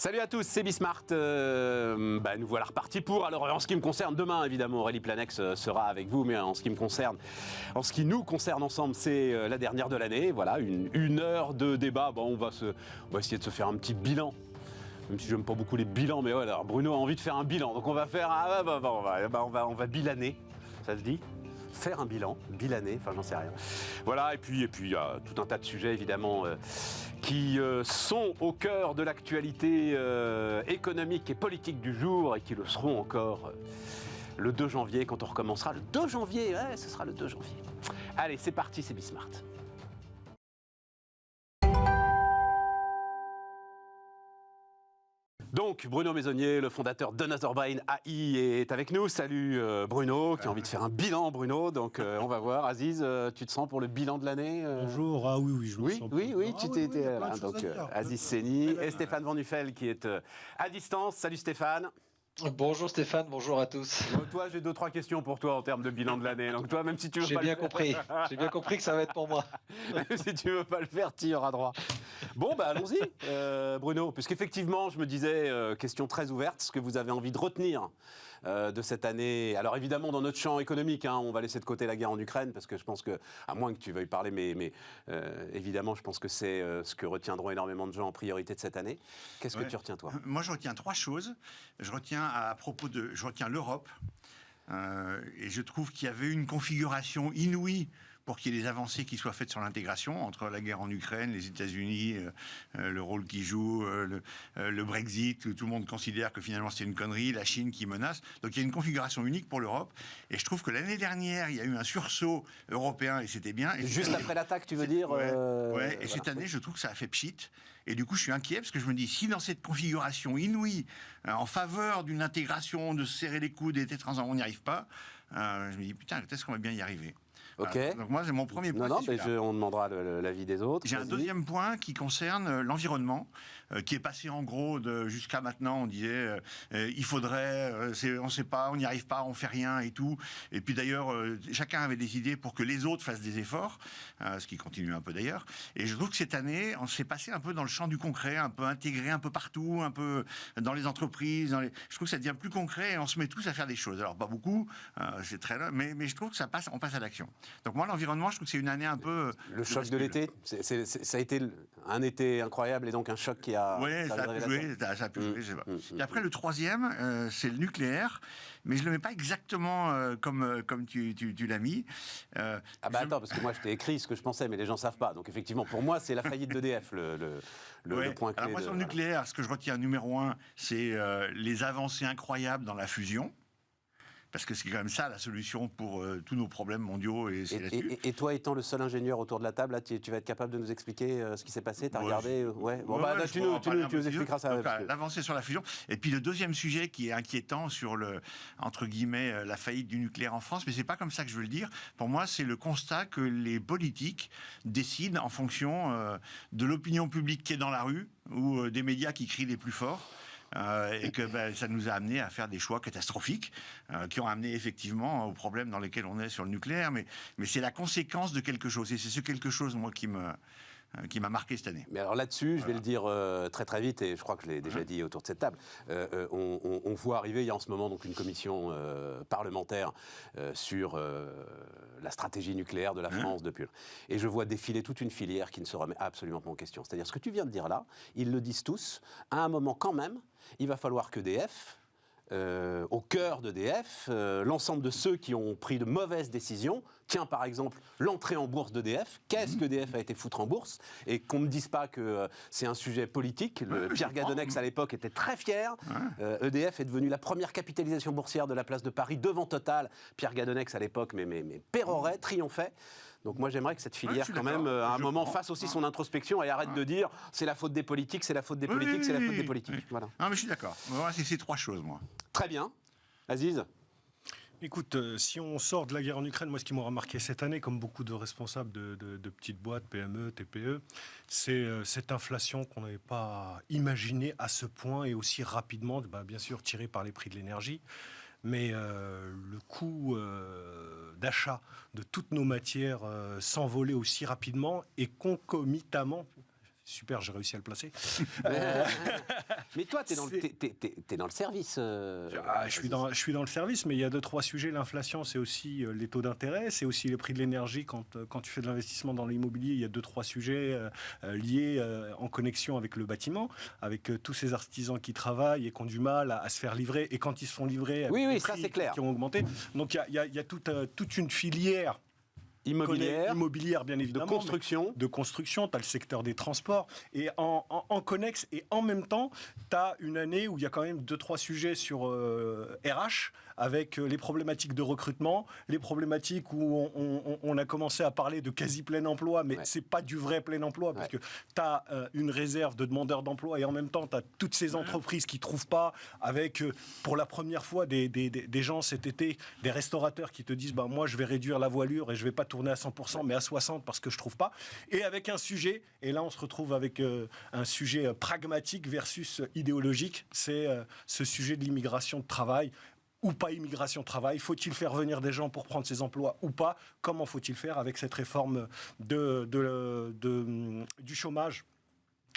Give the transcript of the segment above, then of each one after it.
Salut à tous, c'est Bismart. Nous voilà repartis pour. Alors, en ce qui me concerne, demain, évidemment, Aurélie Planex sera avec vous, mais en ce qui nous concerne ensemble, c'est la dernière de l'année. Voilà, une heure de débat. Bon, on va essayer de se faire un petit bilan. Même si j'aime pas beaucoup les bilans, mais voilà, Bruno a envie de faire un bilan. Donc, on va faire. On va bilaner. Ça se dit ? Faire un bilaner, enfin j'en sais rien. Voilà, et puis il y a tout un tas de sujets évidemment qui sont au cœur de l'actualité économique et politique du jour et qui le seront encore le 2 janvier quand on recommencera. Le 2 janvier, ouais, ce sera le 2 janvier. Allez, c'est parti, c'est Bismart. Donc, Bruno Maisonnier, le fondateur d'Another Brain AI, est avec nous. Salut Bruno, qui a envie de faire un bilan, Bruno. Donc, on va voir. Aziz, tu te sens pour le bilan de l'année Bonjour, oui, je me sens. Oui, tu t'étais là. Donc, Aziz Seni et Stéphane Van Nuffel qui est à distance. Salut Stéphane. Bonjour Stéphane, bonjour à tous. Bon, toi, j'ai 2-3 questions pour toi en termes de bilan de l'année. Donc toi, même si tu veux J'ai bien compris que ça va être pour moi. Même si tu veux pas le faire, tu y auras droit. Bon, allons-y, Bruno, puisqu'effectivement, je me disais, question très ouverte, ce que vous avez envie de retenir de cette année. Alors évidemment, dans notre champ économique, on va laisser de côté la guerre en Ukraine, parce que je pense que, à moins que tu veuilles parler, mais évidemment, je pense que c'est ce que retiendront énormément de gens en priorité de cette année. Qu'est-ce que tu retiens, toi ? Moi, je retiens 3 choses. Je retiens l'Europe. Et je trouve qu'il y avait une configuration inouïe pour qu'il y ait des avancées qui soient faites sur l'intégration entre la guerre en Ukraine, les États-Unis, le rôle qu'ils jouent, le Brexit, où tout le monde considère que finalement c'est une connerie, la Chine qui menace. Donc il y a une configuration unique pour l'Europe. Et je trouve que l'année dernière, il y a eu un sursaut européen et c'était bien. Et juste après l'attaque, tu veux dire Ouais. Et cette année, je trouve que ça a fait pchit. Et du coup, je suis inquiet parce que je me dis, si dans cette configuration inouïe, en faveur d'une intégration, de serrer les coudes et d'être ensemble, on n'y arrive pas, je me dis, putain, est-ce qu'on va bien y arriver ? Ok. Donc moi, c'est mon premier point. On demandera l'avis des autres. J'ai un deuxième point qui concerne l'environnement, qui est passé en gros jusqu'à maintenant, on disait il faudrait, on ne sait pas, on n'y arrive pas, on fait rien et tout. Et puis d'ailleurs, chacun avait des idées pour que les autres fassent des efforts, ce qui continue un peu d'ailleurs. Et je trouve que cette année, on s'est passé un peu dans le champ du concret, un peu intégré un peu partout, un peu dans les entreprises. Je trouve que ça devient plus concret et on se met tous à faire des choses. Alors pas beaucoup, c'est très long, mais je trouve que on passe à l'action. Donc moi, l'environnement, je trouve que c'est une année un peu... Le choc de l'été, ça a été un été incroyable et donc un choc qui a... Oui, ça a pu jouer, je sais pas. Et après, le troisième, c'est le nucléaire, mais je ne le mets pas exactement comme tu l'as mis. Attends, parce que moi, je t'ai écrit ce que je pensais, mais les gens ne savent pas. Donc effectivement, pour moi, c'est la faillite d'EDF, le point clé. Alors moi, sur le nucléaire, ce que je retiens numéro 1, c'est les avancées incroyables dans la fusion. Parce que c'est quand même ça la solution pour tous nos problèmes mondiaux. Et toi, étant le seul ingénieur autour de la table, là, tu vas être capable de nous expliquer ce qui s'est passé ? Tu as regardé tu nous expliqueras ça. L'avancée sur la fusion. Et puis le deuxième sujet qui est inquiétant sur entre guillemets, la faillite du nucléaire en France, mais c'est pas comme ça que je veux le dire. Pour moi, c'est le constat que les politiques décident en fonction de l'opinion publique qui est dans la rue ou des médias qui crient les plus forts. Et que ça nous a amené à faire des choix catastrophiques qui ont amené effectivement aux problèmes dans lesquels on est sur le nucléaire, mais c'est la conséquence de quelque chose, et c'est ce quelque chose, moi, qui m'a marqué cette année. Mais alors là-dessus, je vais le dire très très vite, et je crois que je l'ai déjà dit autour de cette table, on voit arriver, il y a en ce moment donc une commission parlementaire sur la stratégie nucléaire de la France depuis. Et je vois défiler toute une filière qui ne se remet absolument pas en question. C'est-à-dire ce que tu viens de dire là, ils le disent tous, à un moment quand même, il va falloir qu'EDF, au cœur d'EDF, l'ensemble de ceux qui ont pris de mauvaises décisions, tiens par exemple l'entrée en bourse d'EDF, qu'est-ce qu'EDF a été foutre en bourse, et qu'on ne me dise pas que c'est un sujet politique. Pierre Gadonex à l'époque était très fier, EDF est devenu la première capitalisation boursière de la place de Paris devant Total, Pierre Gadonex à l'époque mais pérorait, triomphait. Donc moi j'aimerais que cette filière quand même à un moment fasse aussi son introspection et arrête de dire c'est la faute des politiques, c'est la faute des politiques, c'est la faute des politiques. Voilà. Non mais je suis d'accord, c'est ces 3 choses moi. Très bien. Aziz ? Écoute, si on sort de la guerre en Ukraine, moi ce qui m'aura marqué cette année, comme beaucoup de responsables de petites boîtes, PME, TPE, c'est cette inflation qu'on n'avait pas imaginée à ce point et aussi rapidement, bien sûr tirée par les prix de l'énergie. Mais le coût d'achat de toutes nos matières s'envolait aussi rapidement et concomitamment, Super, j'ai réussi à le placer. Mais toi, t'es dans le service. Je suis dans le service, mais il y a 2-3 sujets. L'inflation, c'est aussi les taux d'intérêt, c'est aussi les prix de l'énergie. Quand tu fais de l'investissement dans l'immobilier, il y a 2-3 sujets liés en connexion avec le bâtiment, avec tous ces artisans qui travaillent et qui ont du mal à se faire livrer. Et quand ils se font livrer, avec les ça prix c'est clair. qui ont augmenté. Donc il y a toute une filière Immobilière, bien évidemment. de construction, tu as le secteur des transports. Et en connexe, et en même temps, tu as une année où il y a quand même 2-3 sujets sur RH, avec les problématiques de recrutement, les problématiques où on a commencé à parler de quasi plein emploi, mais c'est pas du vrai plein emploi, parce que tu as une réserve de demandeurs d'emploi, et en même temps, tu as toutes ces entreprises qui trouvent pas, avec pour la première fois des gens cet été, des restaurateurs qui te disent moi je vais réduire la voilure et je vais pas tourner à 100% mais à 60% parce que je trouve pas, et avec un sujet, et là on se retrouve avec un sujet pragmatique versus idéologique, c'est ce sujet de l'immigration de travail ou pas immigration de travail. Faut-il faire venir des gens pour prendre ces emplois ou pas? Comment faut-il faire avec cette réforme du chômage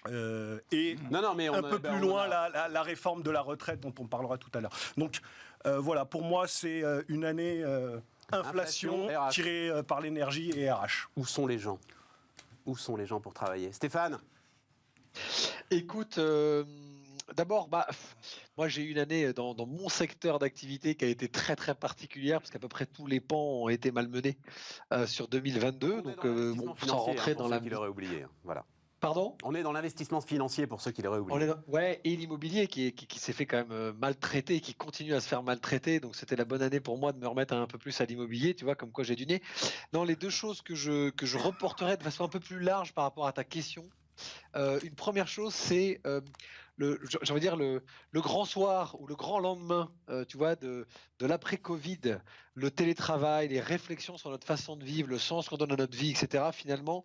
et un peu plus loin la réforme de la retraite dont on parlera tout à l'heure. Donc voilà, pour moi c'est une année inflation tirée par l'énergie et RH. Où sont les gens pour travailler? Stéphane? Écoute, d'abord, moi j'ai eu une année dans mon secteur d'activité qui a été très très particulière parce qu'à peu près tous les pans ont été malmenés sur 2022. Donc sans rentrer dans la... qu'il aurait oublié. Voilà. Pardon ? On est dans l'investissement financier pour ceux qui l'auraient oublié. Et l'immobilier qui s'est fait quand même maltraiter, qui continue à se faire maltraiter. Donc c'était la bonne année pour moi de me remettre un peu plus à l'immobilier, tu vois, comme quoi j'ai du nez. Non, les deux choses que je reporterai de façon un peu plus large par rapport à ta question. Une première chose, c'est le grand soir ou le grand lendemain, tu vois, de l'après-Covid, le télétravail, les réflexions sur notre façon de vivre, le sens qu'on donne à notre vie, etc. Finalement,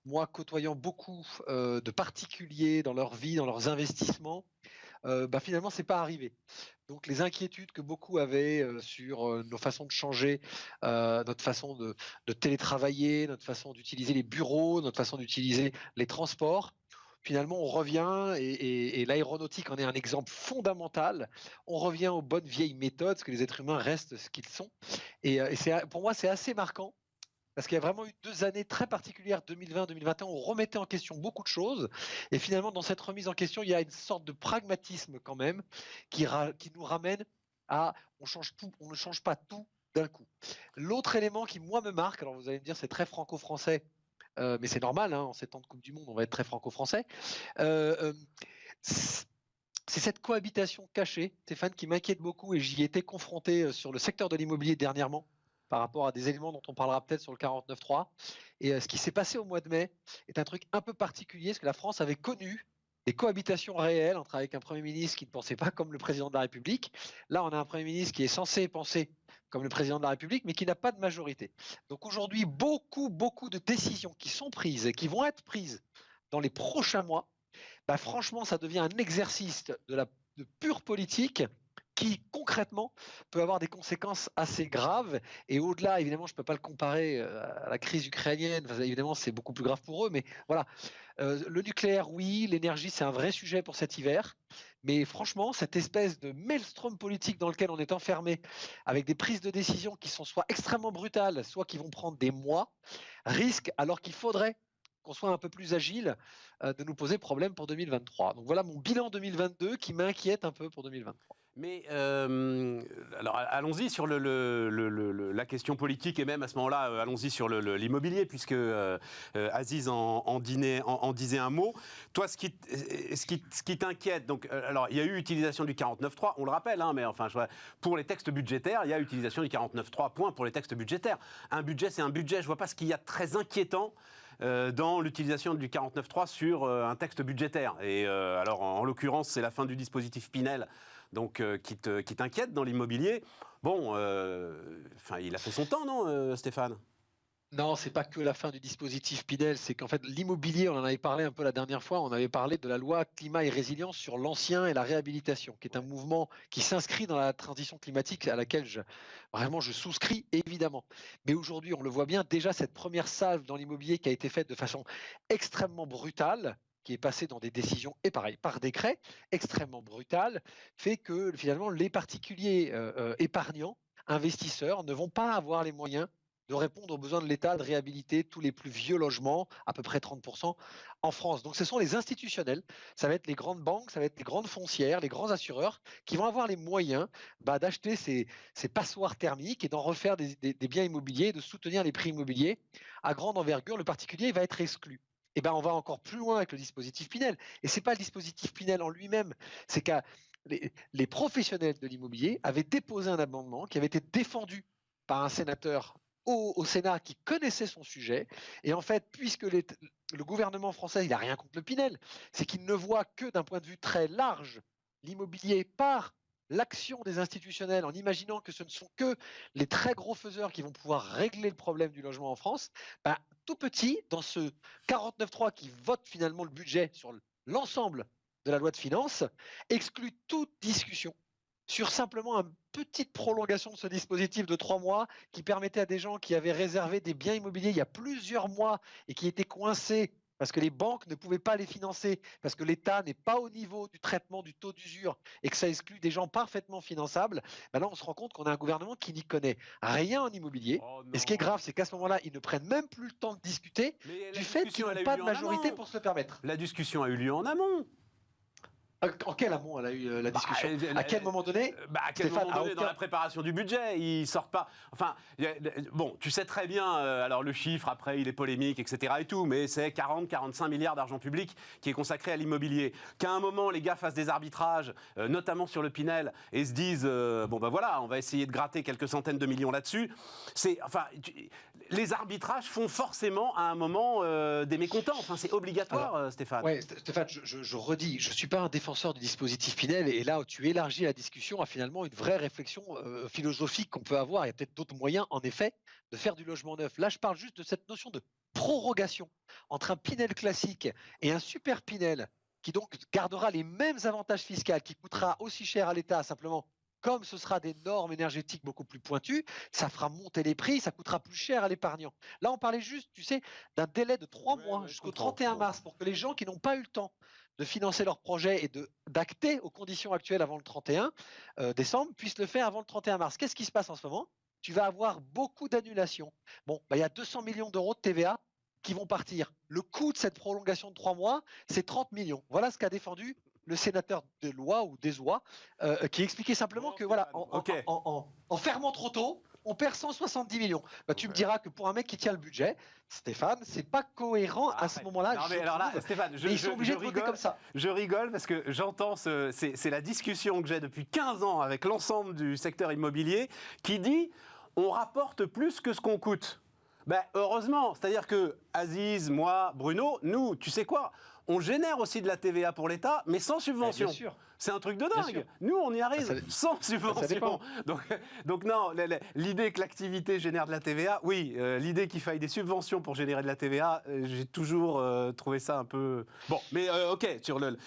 moi, côtoyant beaucoup de particuliers dans leur vie, dans leurs investissements, finalement, c'est pas arrivé. Donc, les inquiétudes que beaucoup avaient sur nos façons de changer, notre façon de télétravailler, notre façon d'utiliser les bureaux, notre façon d'utiliser les transports, finalement, on revient, et l'aéronautique en est un exemple fondamental, on revient aux bonnes vieilles méthodes, parce que les êtres humains restent ce qu'ils sont. Et pour moi, c'est assez marquant, parce qu'il y a vraiment eu 2 années très particulières, 2020-2021, où on remettait en question beaucoup de choses. Et finalement, dans cette remise en question, il y a une sorte de pragmatisme quand même qui nous ramène à on ne change pas tout d'un coup. L'autre élément qui, moi, me marque, alors vous allez me dire, c'est très franco-français, mais c'est normal, en ces temps de Coupe du Monde, on va être très franco-français. C'est cette cohabitation cachée, Stéphane, qui m'inquiète beaucoup, et j'y étais confronté sur le secteur de l'immobilier dernièrement, par rapport à des éléments dont on parlera peut-être sur le 49.3. Et ce qui s'est passé au mois de mai est un truc un peu particulier, parce que la France avait connu des cohabitations réelles avec un Premier ministre qui ne pensait pas comme le Président de la République. Là, on a un Premier ministre qui est censé penser comme le Président de la République, mais qui n'a pas de majorité. Donc aujourd'hui, beaucoup de décisions qui sont prises et qui vont être prises dans les prochains mois, franchement, ça devient un exercice de pure politique qui concrètement peut avoir des conséquences assez graves. Et au-delà, évidemment, je ne peux pas le comparer à la crise ukrainienne, évidemment c'est beaucoup plus grave pour eux, mais voilà. Le nucléaire, oui, l'énergie, c'est un vrai sujet pour cet hiver, mais franchement, cette espèce de maelstrom politique dans lequel on est enfermé, avec des prises de décision qui sont soit extrêmement brutales, soit qui vont prendre des mois, risque, alors qu'il faudrait qu'on soit un peu plus agile, de nous poser problème pour 2023. Donc voilà mon bilan 2022 qui m'inquiète un peu pour 2023. Mais alors allons-y sur la question politique, et même à ce moment-là, allons-y sur l'immobilier, puisque Aziz en disait un mot. Toi, ce qui t'inquiète, donc, alors il y a eu utilisation du 49.3, on le rappelle, mais enfin, pour les textes budgétaires, il y a utilisation du 49.3, point pour les textes budgétaires. Un budget, c'est un budget. Je vois pas ce qu'il y a de très inquiétant dans l'utilisation du 49.3 sur un texte budgétaire. Et alors, en l'occurrence, c'est la fin du dispositif Pinel, donc qui t'inquiète dans l'immobilier. Bon, il a fait son temps, non, Stéphane ? Non, c'est pas que la fin du dispositif Pinel, c'est qu'en fait l'immobilier, on en avait parlé un peu la dernière fois, on avait parlé de la loi climat et résilience sur l'ancien et la réhabilitation, qui est un mouvement qui s'inscrit dans la transition climatique à laquelle je souscris évidemment. Mais aujourd'hui, on le voit bien, déjà cette première salve dans l'immobilier qui a été faite de façon extrêmement brutale, qui est passé dans des décisions, et pareil, par décret, extrêmement brutal, fait que finalement les particuliers épargnants, investisseurs, ne vont pas avoir les moyens de répondre aux besoins de l'État de réhabiliter tous les plus vieux logements, à peu près 30% en France. Donc ce sont les institutionnels, ça va être les grandes banques, ça va être les grandes foncières, les grands assureurs qui vont avoir les moyens d'acheter ces passoires thermiques et d'en refaire des biens immobiliers, de soutenir les prix immobiliers à grande envergure. Le particulier va être exclu. Et ben on va encore plus loin avec le dispositif Pinel. Et ce n'est pas le dispositif Pinel en lui-même, c'est que les professionnels de l'immobilier avaient déposé un amendement qui avait été défendu par un sénateur au Sénat qui connaissait son sujet. Et en fait, puisque le gouvernement français, il n'a rien contre le Pinel, c'est qu'il ne voit que d'un point de vue très large l'immobilier par l'action des institutionnels, en imaginant que ce ne sont que les très gros faiseurs qui vont pouvoir régler le problème du logement en France, ben, tout petit, dans ce 49.3 qui vote finalement le budget sur l'ensemble de la loi de finances, exclut toute discussion sur simplement une petite prolongation de ce dispositif de 3 mois qui permettait à des gens qui avaient réservé des biens immobiliers il y a plusieurs mois et qui étaient coincés parce que les banques ne pouvaient pas les financer, parce que l'État n'est pas au niveau du traitement du taux d'usure et que ça exclut des gens parfaitement finançables. Ben là, on se rend compte qu'on a un gouvernement qui n'y connaît rien en immobilier. Et ce qui est grave, c'est qu'à ce moment-là, ils ne prennent même plus le temps de discuter du fait qu'ils n'ont pas de majorité pour se le permettre. La discussion a eu lieu en amont. En quel amont elle a eu la discussion? À quel moment donné? À quel moment donné dans la préparation du budget? Ils sortent pas. Enfin, bon, tu sais très bien, alors le chiffre, après, il est polémique, etc. et tout, mais c'est 40-45 milliards d'argent public qui est consacré à l'immobilier. Qu'à un moment, les gars fassent des arbitrages, notamment sur le Pinel, et se disent, bon ben voilà, on va essayer de gratter quelques centaines de millions là-dessus. Les arbitrages font forcément à un moment des mécontents. Enfin, c'est obligatoire, alors, Stéphane. Oui, Stéphane, je redis, je ne suis pas un défenseur du dispositif Pinel, et là où tu élargis la discussion à finalement une vraie réflexion philosophique qu'on peut avoir. Il y a peut-être d'autres moyens, en effet, de faire du logement neuf. Là, je parle juste de cette notion de prorogation entre un Pinel classique et un super Pinel qui donc gardera les mêmes avantages fiscaux, qui coûtera aussi cher à l'État, simplement comme ce sera des normes énergétiques beaucoup plus pointues, ça fera monter les prix, ça coûtera plus cher à l'épargnant. Là, on parlait juste, tu sais, d'un délai de 3 mois jusqu'au 31 mars pour que les gens qui n'ont pas eu le temps de financer leur projet et d'acter aux conditions actuelles avant le 31 décembre puissent le faire avant le 31 mars. Qu'est-ce qui se passe en ce moment? Tu vas avoir beaucoup d'annulations. Bon, il y a 200 millions d'euros de TVA qui vont partir. Le coût de cette prolongation de 3 mois, c'est 30 millions. Voilà ce qu'a défendu le sénateur de loi ou des oies, qui expliquait simplement que voilà, en fermant trop tôt, on perd 170 millions. Bah, tu me diras que pour un mec qui tient le budget, Stéphane, c'est pas cohérent à ce moment-là. Non, mais alors là, Stéphane, ils sont obligés de voter comme ça. Je rigole parce que j'entends, c'est la discussion que j'ai depuis 15 ans avec l'ensemble du secteur immobilier qui dit on rapporte plus que ce qu'on coûte. Ben, heureusement, c'est-à-dire que Aziz, moi, Bruno, nous, tu sais quoi, on génère aussi de la TVA pour l'État, mais sans subvention. Bien sûr. C'est un truc de dingue. Nous, on y arrive sans subvention. Donc non, l'idée que l'activité génère de la TVA, oui, l'idée qu'il faille des subventions pour générer de la TVA, j'ai toujours trouvé ça un peu... Bon, mais ok, sur l'immobilier...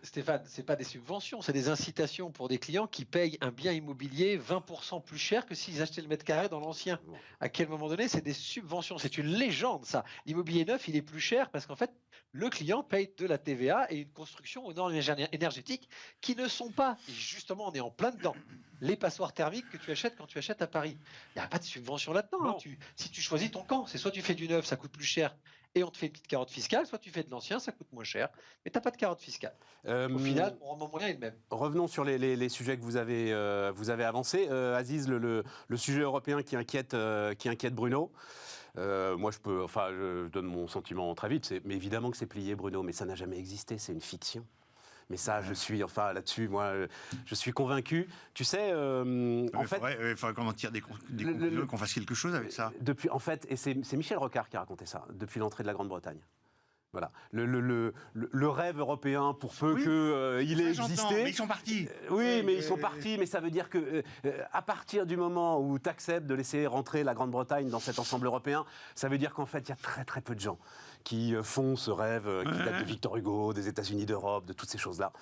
Stéphane, c'est pas des subventions, c'est des incitations pour des clients qui payent un bien immobilier 20% plus cher que s'ils achetaient le mètre carré dans l'ancien. Bon. À quel moment donné, c'est des subventions. C'est une légende, ça. L'immobilier neuf, il est plus cher parce qu'en fait, le client paye de la TVA et une construction aux normes énergétiques qui ne sont pas, et justement on est en plein dedans, les passoires thermiques que tu achètes quand tu achètes à Paris. Il n'y a pas de subvention là-dedans. Hein. Si tu choisis ton camp, c'est soit tu fais du neuf, ça coûte plus cher et on te fait une petite carotte fiscale, soit tu fais de l'ancien, ça coûte moins cher, mais tu n'as pas de carotte fiscale. Au final, mon rendement moyen est le même. Revenons sur les sujets que vous avez avancés. Aziz, le sujet européen qui inquiète Bruno. Moi, je donne mon sentiment très vite. Mais évidemment que c'est plié, Bruno, mais ça n'a jamais existé, c'est une fiction. Mais ça, là-dessus, moi, je suis convaincu. Tu sais, en fait... Il faudrait qu'on en tire des conclusions, qu'on fasse quelque chose avec ça. En fait, et c'est Michel Rocard qui a raconté ça, depuis l'entrée de la Grande-Bretagne. Voilà. Le rêve européen, pour peu qu'il ait existé. Mais ils sont partis. Oui, mais ils sont partis. Mais ça veut dire que à partir du moment où tu acceptes de laisser rentrer la Grande-Bretagne dans cet ensemble européen, ça veut dire qu'en fait, il y a très très peu de gens qui font ce rêve qui date de Victor Hugo, des États-Unis d'Europe, de toutes ces choses-là.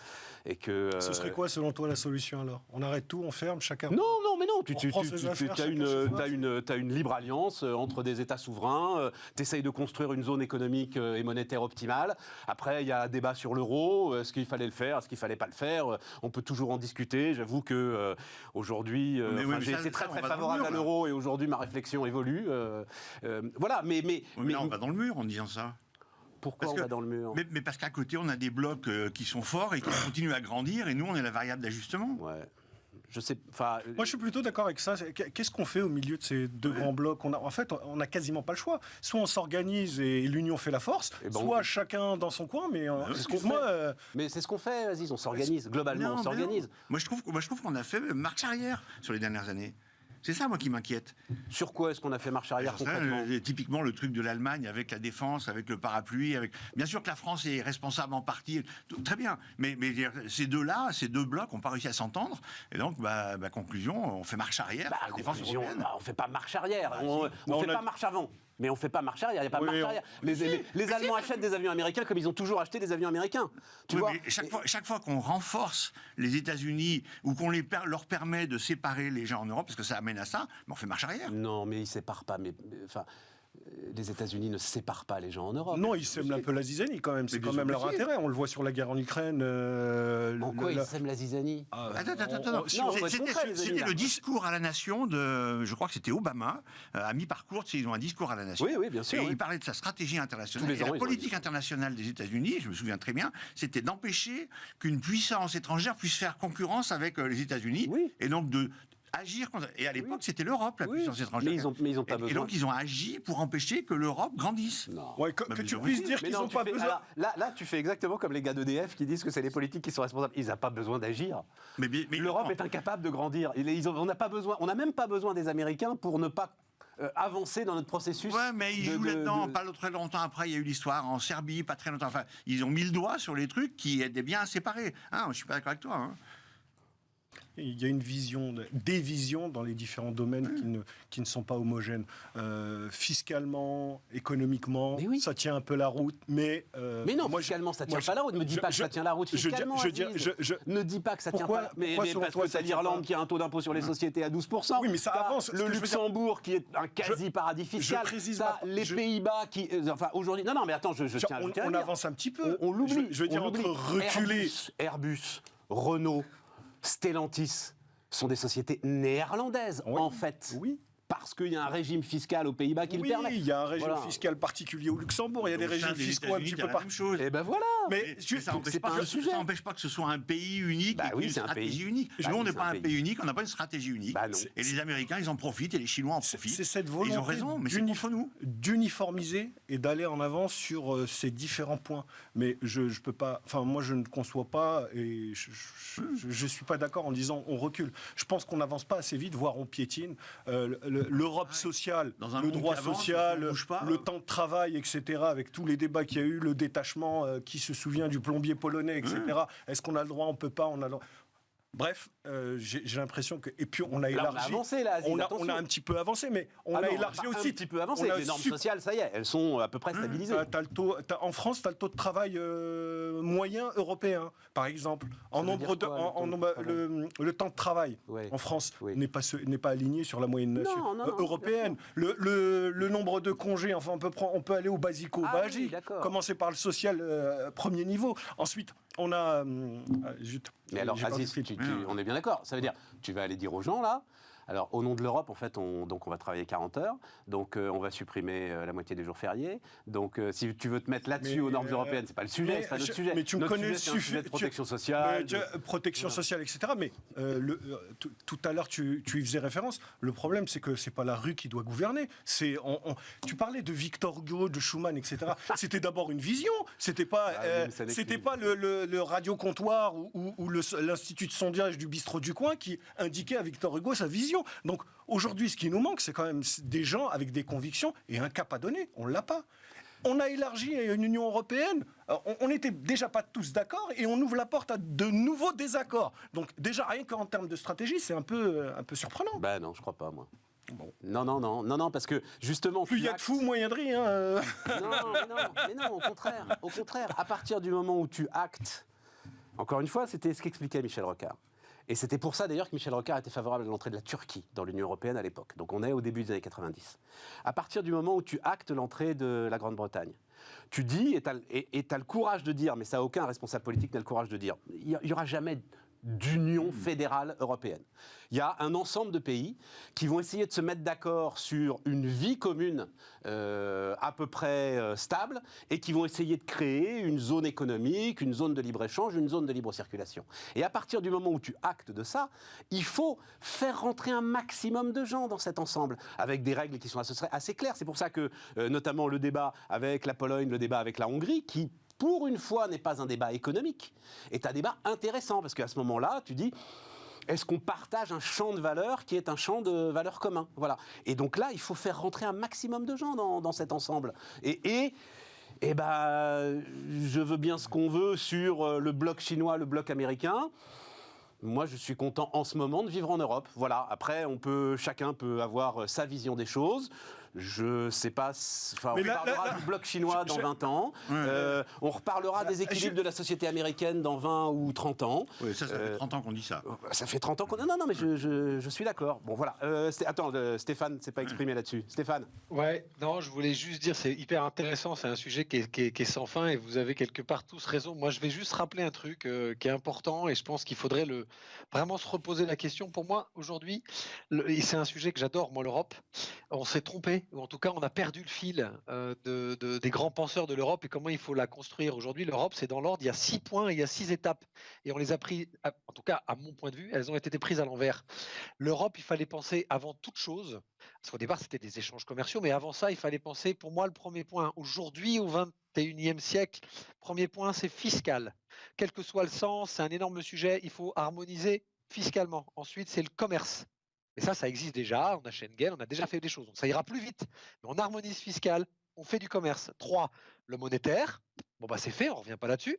Et que ce serait quoi, selon toi, la solution alors? On arrête tout, on ferme, chacun... Non, non, mais non, tu On reprend ses affaires, as chacun chez soi. t'as une libre alliance entre des États souverains, tu essayes de construire une zone économique et monétaire optimale. Après, il y a un débat sur l'euro, est-ce qu'il fallait le faire, est-ce qu'il fallait pas le faire, on peut toujours en discuter. J'avoue que aujourd'hui, j'ai été très très favorable à l'euro et aujourd'hui ma réflexion évolue. Voilà, mais là, on va dans le mur en disant ça. Pourquoi on va dans le mur? Mais parce qu'à côté, on a des blocs qui sont forts et qui continuent à grandir, et nous, on est la variable d'ajustement. Ouais. Je sais, enfin. Moi, je suis plutôt d'accord avec ça. Qu'est-ce qu'on fait au milieu de ces deux grands blocs? En fait, on n'a quasiment pas le choix. Soit on s'organise et l'union fait la force, soit chacun dans son coin. Mais mais c'est ce qu'on fait, Aziz. On s'organise. Globalement, on s'organise. Moi, je trouve qu'on a fait marche arrière sur les dernières années. C'est ça, moi, qui m'inquiète. Sur quoi est-ce qu'on a fait marche arrière concrètement? Typiquement, le truc de l'Allemagne avec la défense, avec le parapluie. Bien sûr que la France est responsable en partie. Très bien. Mais ces deux blocs n'ont pas réussi à s'entendre. Et donc, conclusion, on fait marche arrière. La défense européenne. On ne fait pas marche arrière. On ne fait pas marche avant. Mais on ne fait pas marche arrière, il n'y a pas marche arrière. Les Allemands achètent des avions américains comme ils ont toujours acheté des avions américains. Tu vois, chaque fois qu'on renforce les États-Unis ou qu'on leur permet de séparer les gens en Europe, parce que ça amène à ça, on fait marche arrière. Non, mais ils ne séparent pas. Les États-Unis ne séparent pas les gens en Europe. Non, ils sèment un peu la zizanie quand même. C'est quand même leur intérêt. On le voit sur la guerre en Ukraine. En quoi ils sèment la zizanie? Attends. C'était le discours à la nation de, je crois que c'était Obama, à mi-parcours, ils ont un discours à la nation. Oui, bien sûr. Et il parlait de sa stratégie internationale. Et la politique internationale des États-Unis, je me souviens très bien, c'était d'empêcher qu'une puissance étrangère puisse faire concurrence avec les États-Unis. Oui. Et donc de agir contre... Et à l'époque, c'était l'Europe, la puissance étrangère. Mais ils ont pas besoin. Et donc, ils ont agi pour empêcher que l'Europe grandisse. Non. Ouais, que tu puisses dire qu'ils n'ont pas besoin... Là, tu fais exactement comme les gars d'EDF qui disent que c'est les politiques qui sont responsables. Ils n'ont pas besoin d'agir. Mais l'Europe est incapable de grandir. On n'a même pas besoin des Américains pour ne pas avancer dans notre processus. Ouais, mais ils jouent là-dedans. Pas très longtemps après, il y a eu l'histoire en Serbie, pas très longtemps. Enfin, ils ont mis le doigt sur les trucs qui étaient bien à séparer. Je suis pas d'accord avec toi. Il y a des visions dans les différents domaines qui ne sont pas homogènes. Fiscalement, économiquement, ça tient un peu la route, mais... mais non, fiscalement, ça tient pas la route. Ne me dis pas que ça tient la route fiscalement, ne dis pas que ça tient pas la route. Mais parce que c'est l'Irlande qui a un taux d'impôt sur les sociétés à 12%. Oui, mais ça avance. Le Luxembourg qui est un quasi-paradis fiscal. Les Pays-Bas qui... Enfin, aujourd'hui... Non, mais attends, je tiens à dire. On avance un petit peu. On l'oublie. Je veux dire, entre reculer... Airbus, Renault... Stellantis sont des sociétés néerlandaises, en fait. Oui. Parce qu'il y a un régime fiscal aux Pays-Bas qui le permet. Oui, il y a un régime fiscal particulier au Luxembourg, il y a des régimes fiscaux un petit peu partout. Et ben voilà. Mais ça n'empêche pas que ce soit un pays unique et une stratégie unique. Nous, on n'est pas un pays unique, on n'a pas une stratégie unique. Et les Américains, ils en profitent et les Chinois en profitent. C'est cette volonté. Ils ont raison, mais c'est contre nous. D'uniformiser et d'aller en avant sur ces différents points. Mais je peux pas. Enfin, moi, je ne conçois pas et je suis pas d'accord en disant on recule. Je pense qu'on n'avance pas assez vite, voire on piétine. L'Europe sociale, le droit social, le temps de travail, etc., avec tous les débats qu'il y a eu, le détachement, qui se souvient du plombier polonais, etc. Est-ce qu'on a le droit, on ne peut pas, on a le droit. Bref, j'ai l'impression que... Et puis on a élargi... on a avancé, là, Aziz, on a un petit peu avancé, mais on a élargi aussi. Un petit peu avancé. Les normes sociales, ça y est, elles sont à peu près stabilisées. En France, tu as le taux de travail moyen européen, par exemple. Le temps de travail en France n'est pas aligné sur la moyenne européenne. Le nombre de congés, enfin, on peut aller au basico-basique. Commencer par le social premier niveau. Ensuite, on a... Mais alors, Aziz, on est bien d'accord. Ça veut dire, tu vas aller dire aux gens, là, alors, au nom de l'Europe, en fait, on va travailler 40 heures. Donc, on va supprimer la moitié des jours fériés. Donc, si tu veux te mettre là-dessus aux normes européennes, c'est pas le sujet, c'est pas notre sujet. Mais tu me connais le sujet de protection sociale. Protection sociale, etc. Mais tout à l'heure, tu y faisais référence. Le problème, c'est que c'est pas la rue qui doit gouverner. Tu parlais de Victor Hugo, de Schuman, etc. C'était d'abord une vision. C'était pas le radio-comptoir ou l'institut de sondage du bistrot du coin qui indiquait à Victor Hugo sa vision. Donc aujourd'hui, ce qui nous manque, c'est quand même des gens avec des convictions et un cap à donner. On l'a pas. On a élargi une Union européenne. On n'était déjà pas tous d'accord et on ouvre la porte à de nouveaux désaccords. Donc déjà, rien qu'en termes de stratégie, c'est un peu surprenant. Ben non, je crois pas, moi. Bon. Non, parce que justement... Plus il y a de fous, moyen de rire. Hein. Mais non, au contraire. À partir du moment où tu actes... Encore une fois, c'était ce qu'expliquait Michel Rocard. Et c'était pour ça d'ailleurs que Michel Rocard était favorable à l'entrée de la Turquie dans l'Union européenne à l'époque. Donc on est au début des années 90. À partir du moment où tu actes l'entrée de la Grande-Bretagne, tu dis, et tu as le courage de dire, mais ça aucun responsable politique n'a le courage de dire, il n'y aura jamais d'union fédérale européenne. Il y a un ensemble de pays qui vont essayer de se mettre d'accord sur une vie commune à peu près stable et qui vont essayer de créer une zone économique, une zone de libre-échange, une zone de libre circulation. Et à partir du moment où tu actes de ça, il faut faire rentrer un maximum de gens dans cet ensemble avec des règles qui sont assez claires. C'est pour ça que notamment le débat avec la Pologne, le débat avec la Hongrie, qui pour une fois n'est pas un débat économique, est un débat intéressant parce qu'à ce moment-là, tu dis est-ce qu'on partage un champ de valeurs qui est un champ de valeurs commun? Voilà. Et donc là, il faut faire rentrer un maximum de gens dans cet ensemble. Et je veux bien ce qu'on veut sur le bloc chinois, le bloc américain. Moi, je suis content en ce moment de vivre en Europe. Voilà. Après, chacun peut avoir sa vision des choses. Je sais pas. Enfin, on reparlera du bloc chinois dans 20 ans. On reparlera des équilibres de la société américaine dans 20 ou 30 ans. Oui, ça fait 30 ans qu'on dit ça. Ça fait 30 ans qu'on. Non, mais je suis d'accord. Bon, voilà. Attends, Stéphane ne s'est pas exprimé là-dessus. Stéphane. Ouais, non, je voulais juste dire, c'est hyper intéressant. C'est un sujet qui est sans fin et vous avez quelque part tous raison. Moi, je vais juste rappeler un truc qui est important et je pense qu'il faudrait vraiment se reposer la question. Pour moi, aujourd'hui, et c'est un sujet que j'adore, moi, l'Europe, on s'est trompé. Ou en tout cas, on a perdu le fil des grands penseurs de l'Europe et comment il faut la construire. Aujourd'hui, l'Europe, c'est dans l'ordre, il y a 6 points et il y a 6 étapes. Et on les a pris, en tout cas, à mon point de vue, elles ont été prises à l'envers. L'Europe, il fallait penser avant toute chose, parce qu'au départ, c'était des échanges commerciaux, mais avant ça, il fallait penser, pour moi, le premier point, aujourd'hui, au XXIe siècle, premier point, c'est fiscal. Quel que soit le sens, c'est un énorme sujet, il faut harmoniser fiscalement. Ensuite, c'est le commerce. Et ça existe déjà, on a Schengen, on a déjà fait des choses. Donc ça ira plus vite, mais on harmonise fiscal, on fait du commerce. 3, le monétaire. Bon, c'est fait, on ne revient pas là-dessus.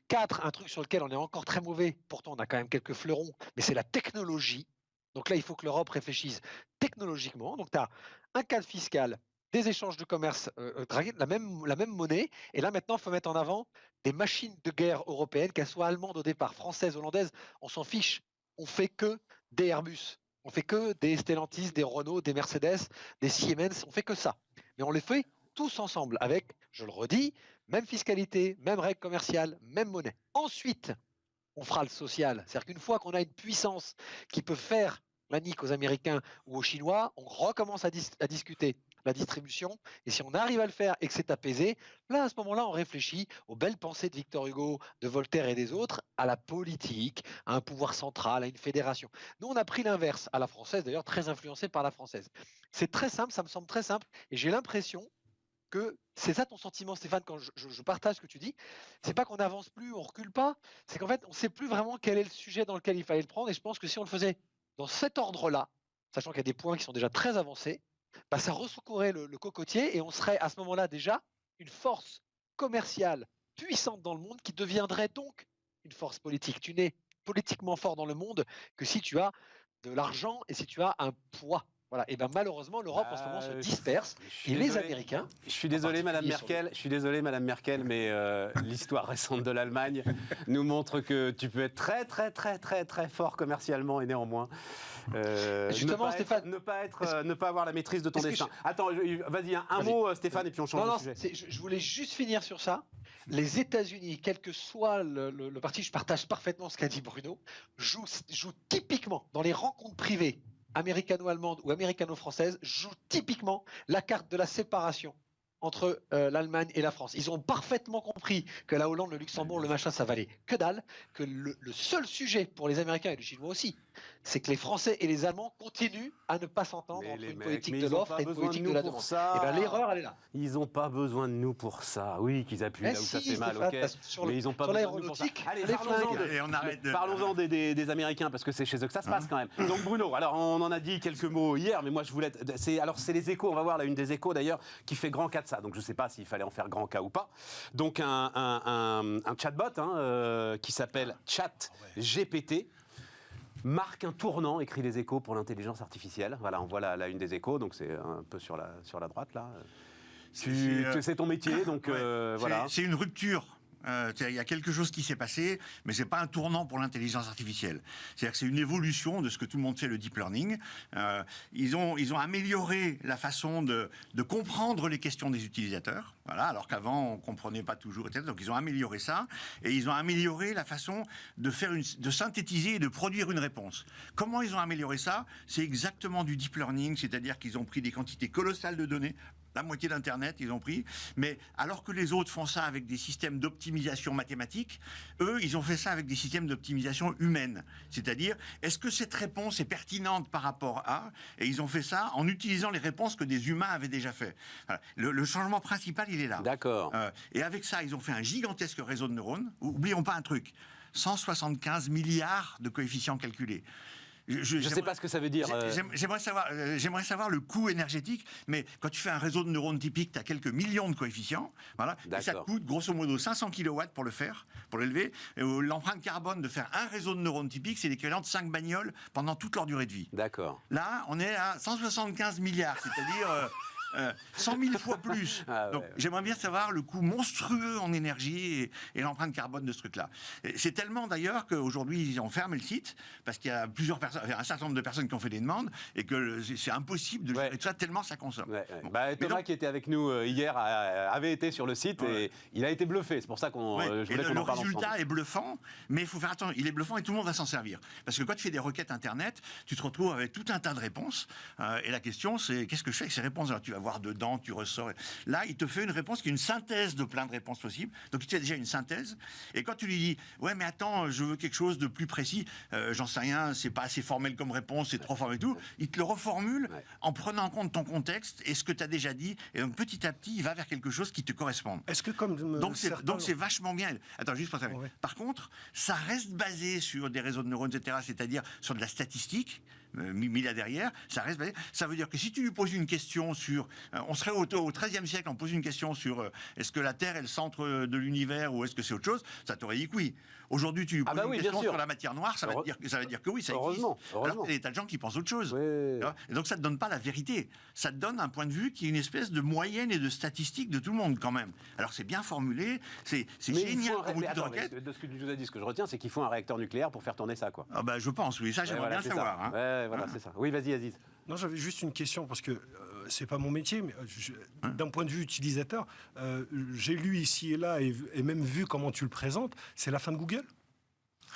4, un truc sur lequel on est encore très mauvais, pourtant on a quand même quelques fleurons, mais c'est la technologie. Donc là, il faut que l'Europe réfléchisse technologiquement. Donc tu as un cadre fiscal, des échanges de commerce, la même monnaie. Et là, maintenant, il faut mettre en avant des machines de guerre européennes, qu'elles soient allemandes au départ, françaises, hollandaises, on s'en fiche. On fait que des Airbus. On fait que des Stellantis, des Renault, des Mercedes, des Siemens, on fait que ça. Mais on les fait tous ensemble avec, je le redis, même fiscalité, même règles commerciales, même monnaie. Ensuite, on fera le social. C'est-à-dire qu'une fois qu'on a une puissance qui peut faire la nique aux Américains ou aux Chinois, on recommence à discuter la distribution. Et si on arrive à le faire et que c'est apaisé, là, à ce moment-là, on réfléchit aux belles pensées de Victor Hugo, de Voltaire et des autres, à la politique, à un pouvoir central, à une fédération. Nous, on a pris l'inverse, à la française, d'ailleurs, très influencé par la française. C'est très simple, ça me semble très simple, et j'ai l'impression que c'est ça ton sentiment, Stéphane, quand je partage ce que tu dis. C'est pas qu'on n'avance plus, on recule pas, c'est qu'en fait, on ne sait plus vraiment quel est le sujet dans lequel il fallait le prendre, et je pense que si on le faisait dans cet ordre-là, sachant qu'il y a des points qui sont déjà très avancés, ça resecouerait le cocotier et on serait à ce moment-là déjà une force commerciale puissante dans le monde qui deviendrait donc une force politique. Tu n'es politiquement fort dans le monde que si tu as de l'argent et si tu as un poids. Voilà. Et malheureusement, l'Europe en ce moment se disperse et les Américains. Je suis désolé, Madame Merkel, mais l'histoire récente de l'Allemagne nous montre que tu peux être très, très, très, très, très fort commercialement et néanmoins. Justement, Stéphane, ne pas avoir la maîtrise de ton destin. Attends, vas-y, un mot, Stéphane, et puis on change de sujet. Je voulais juste finir sur ça. Les États-Unis, quel que soit le parti, je partage parfaitement ce qu'a dit Bruno, jouent typiquement dans les rencontres privées américano-allemandes ou américano-françaises, jouent typiquement la carte de la séparation entre l'Allemagne et la France. Ils ont parfaitement compris que la Hollande, le Luxembourg, le machin, ça valait que dalle, que le seul sujet pour les Américains et les Chinois aussi, c'est que les Français et les Allemands continuent à ne pas s'entendre entre une politique de l'offre et une politique de la demande. Et l'erreur, elle est là. Ils n'ont pas besoin de nous pour ça. Oui, qu'ils appuient là où ça fait mal, ok. Mais ils n'ont pas besoin de nous pour ça. Allez, parlons-en des Américains, parce que c'est chez eux que ça se passe quand même. Donc Bruno, alors on en a dit quelques mots hier, mais moi je voulais... C'est les Échos, on va voir là une des Échos d'ailleurs, qui fait grand cas de ça. Donc je ne sais pas s'il fallait en faire grand cas ou pas. Donc un chatbot qui s'appelle ChatGPT marque un tournant, écrit les Échos, pour l'intelligence artificielle. Voilà, on voit la une des Échos, donc c'est un peu sur la droite là. C'est ton métier, donc voilà. C'est une rupture Il y a quelque chose qui s'est passé, mais c'est pas un tournant pour l'intelligence artificielle. C'est-à-dire que c'est une évolution de ce que tout le monde fait, le deep learning. Ils ont amélioré la façon de comprendre les questions des utilisateurs, voilà, alors qu'avant on comprenait pas toujours, etc. Donc ils ont amélioré ça, et ils ont amélioré la façon de synthétiser et de produire une réponse. Comment ils ont amélioré ça? C'est exactement du deep learning, c'est-à-dire qu'ils ont pris des quantités colossales de données. La moitié d'Internet, ils ont pris. Mais alors que les autres font ça avec des systèmes d'optimisation mathématique, eux, ils ont fait ça avec des systèmes d'optimisation humaine. C'est-à-dire, est-ce que cette réponse est pertinente par rapport à... Et ils ont fait ça en utilisant les réponses que des humains avaient déjà fait. Voilà. Le changement principal, il est là. D'accord. Et avec ça, ils ont fait un gigantesque réseau de neurones. Oublions pas un truc. 175 milliards de coefficients calculés. Je ne sais pas ce que ça veut dire. J'aimerais savoir le coût énergétique, mais quand tu fais un réseau de neurones typique, tu as quelques millions de coefficients, voilà, et ça te coûte grosso modo 500 kW pour le faire, pour l'élever. L'empreinte carbone de faire un réseau de neurones typique, c'est l'équivalent de 5 bagnoles pendant toute leur durée de vie. D'accord. Là, on est à 175 milliards, c'est-à-dire... 100 000 fois plus. Donc, j'aimerais bien savoir le coût monstrueux en énergie et l'empreinte carbone de ce truc-là. C'est tellement d'ailleurs qu'aujourd'hui, ils ont fermé le site parce qu'il y a un certain nombre de personnes qui ont fait des demandes et que c'est impossible de gérer tout ça tellement ça consomme. Bon. Thomas, qui était avec nous hier, avait été sur le site et il a été bluffé. C'est pour ça qu'on je voulais qu'on en parle. Le résultat est bluffant, mais il faut faire attention. Il est bluffant et tout le monde va s'en servir. Parce que quand tu fais des requêtes Internet, tu te retrouves avec tout un tas de réponses. Et la question, c'est qu'est-ce que je fais avec ces réponses? Alors, tu vas voir dedans, tu ressors. Là, il te fait une réponse qui est une synthèse de plein de réponses possibles. Donc, il te fait déjà une synthèse. Et quand tu lui dis, ouais, mais attends, je veux quelque chose de plus précis, j'en sais rien, c'est pas assez formel comme réponse, c'est trop formel et tout, il te le reformule en prenant en compte ton contexte et ce que tu as déjà dit. Et donc, petit à petit, il va vers quelque chose qui te corresponde. Est-ce que comme donc, c'est vachement bien. Attends, juste pour terminer. Par contre, ça reste basé sur des réseaux de neurones, etc., c'est-à-dire sur de la statistique. Mis là derrière, ça reste basé. Ça veut dire que si tu lui poses une question sur... on serait au XIIIe siècle, on pose une question sur est-ce que la Terre est le centre de l'univers ou est-ce que c'est autre chose, ça t'aurait dit que oui. Aujourd'hui, tu lui poses une question sur la matière noire, ça va dire que oui, ça existe. Alors qu'il y a des tas de gens qui pensent autre chose. Et donc ça ne te donne pas la vérité. Ça te donne un point de vue qui est une espèce de moyenne et de statistique de tout le monde quand même. Alors c'est bien formulé, c'est génial comme outil de requête. De ce que tu nous as dit, ce que je retiens, c'est qu'il faut un réacteur nucléaire pour faire tourner ça, quoi. Ah bah, je pense, oui. Ça, j'aimerais bien le savoir. Voilà, c'est ça. Oui, vas-y, Aziz. Non, j'avais juste une question parce que c'est pas mon métier, mais d'un point de vue utilisateur, j'ai lu ici et là et même vu comment tu le présentes, c'est la fin de Google,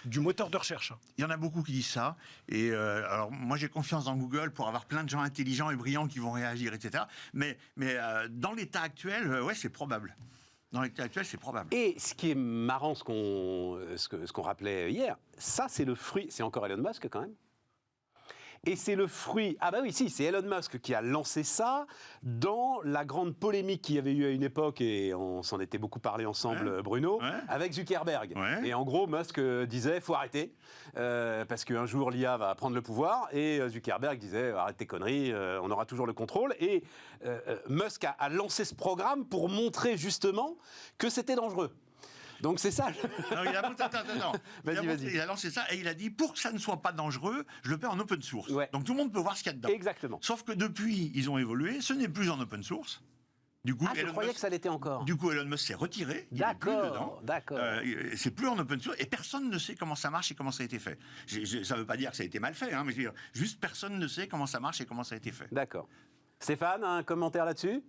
du moteur de recherche. Il y en a beaucoup qui disent ça. Et alors moi j'ai confiance dans Google pour avoir plein de gens intelligents et brillants qui vont réagir, etc. Mais dans l'état actuel, ouais, c'est probable. Dans l'état actuel, c'est probable. Et ce qui est marrant, ce qu'on rappelait hier, ça c'est le fruit, c'est encore Elon Musk quand même. Et c'est le fruit... Ah bah oui, si, c'est Elon Musk qui a lancé ça dans la grande polémique qu'il y avait eu à une époque, et on s'en était beaucoup parlé ensemble, Bruno, avec Zuckerberg. Et en gros, Musk disait, faut arrêter, parce qu'un jour l'IA va prendre le pouvoir, et Zuckerberg disait, arrête tes conneries, on aura toujours le contrôle. Et Musk a lancé ce programme pour montrer justement que c'était dangereux. Donc c'est ça. Non, il a lancé ça et il a dit pour que ça ne soit pas dangereux, je le fais en open source. Donc tout le monde peut voir ce qu'il y a dedans. Exactement. Sauf que depuis, ils ont évolué, ce n'est plus en open source. Du coup, je croyais que ça l'était encore. Du coup, Elon Musk s'est retiré. D'accord. C'est plus en open source et personne ne sait comment ça marche et comment ça a été fait. Ça ne veut pas dire que ça a été mal fait, hein, mais je veux dire, juste personne ne sait comment ça marche et comment ça a été fait. D'accord. Stéphane, un commentaire là-dessus ?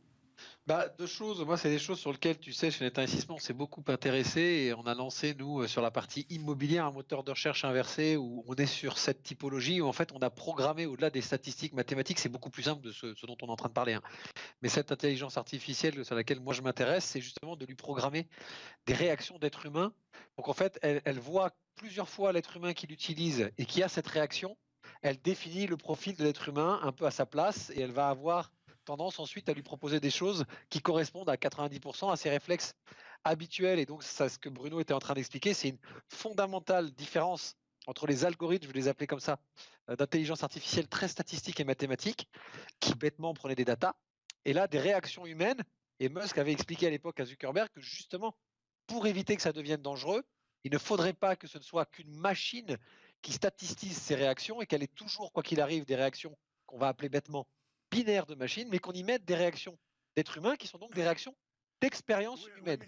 Deux choses. Moi, c'est des choses sur lesquelles, tu sais, chez Net Investissement, on s'est beaucoup intéressé et on a lancé, nous, sur la partie immobilière, un moteur de recherche inversé où on est sur cette typologie où, en fait, on a programmé au-delà des statistiques mathématiques. C'est beaucoup plus simple de ce dont on est en train de parler. Mais cette intelligence artificielle sur laquelle moi je m'intéresse, c'est justement de lui programmer des réactions d'êtres humains. Donc, en fait, elle voit plusieurs fois l'être humain qui l'utilise et qui a cette réaction. Elle définit le profil de l'être humain un peu à sa place et elle va avoir tendance ensuite à lui proposer des choses qui correspondent à 90% à ses réflexes habituels. Et donc, ça, ce que Bruno était en train d'expliquer, c'est une fondamentale différence entre les algorithmes, je vais les appeler comme ça, d'intelligence artificielle très statistique et mathématique, qui bêtement prenaient des datas, et là, des réactions humaines. Et Musk avait expliqué à l'époque à Zuckerberg que justement, pour éviter que ça devienne dangereux, il ne faudrait pas que ce ne soit qu'une machine qui statistise ses réactions et qu'elle ait toujours, quoi qu'il arrive, des réactions qu'on va appeler bêtement binaires de machines, mais qu'on y mette des réactions d'êtres humains qui sont donc des réactions d'expérience humaine.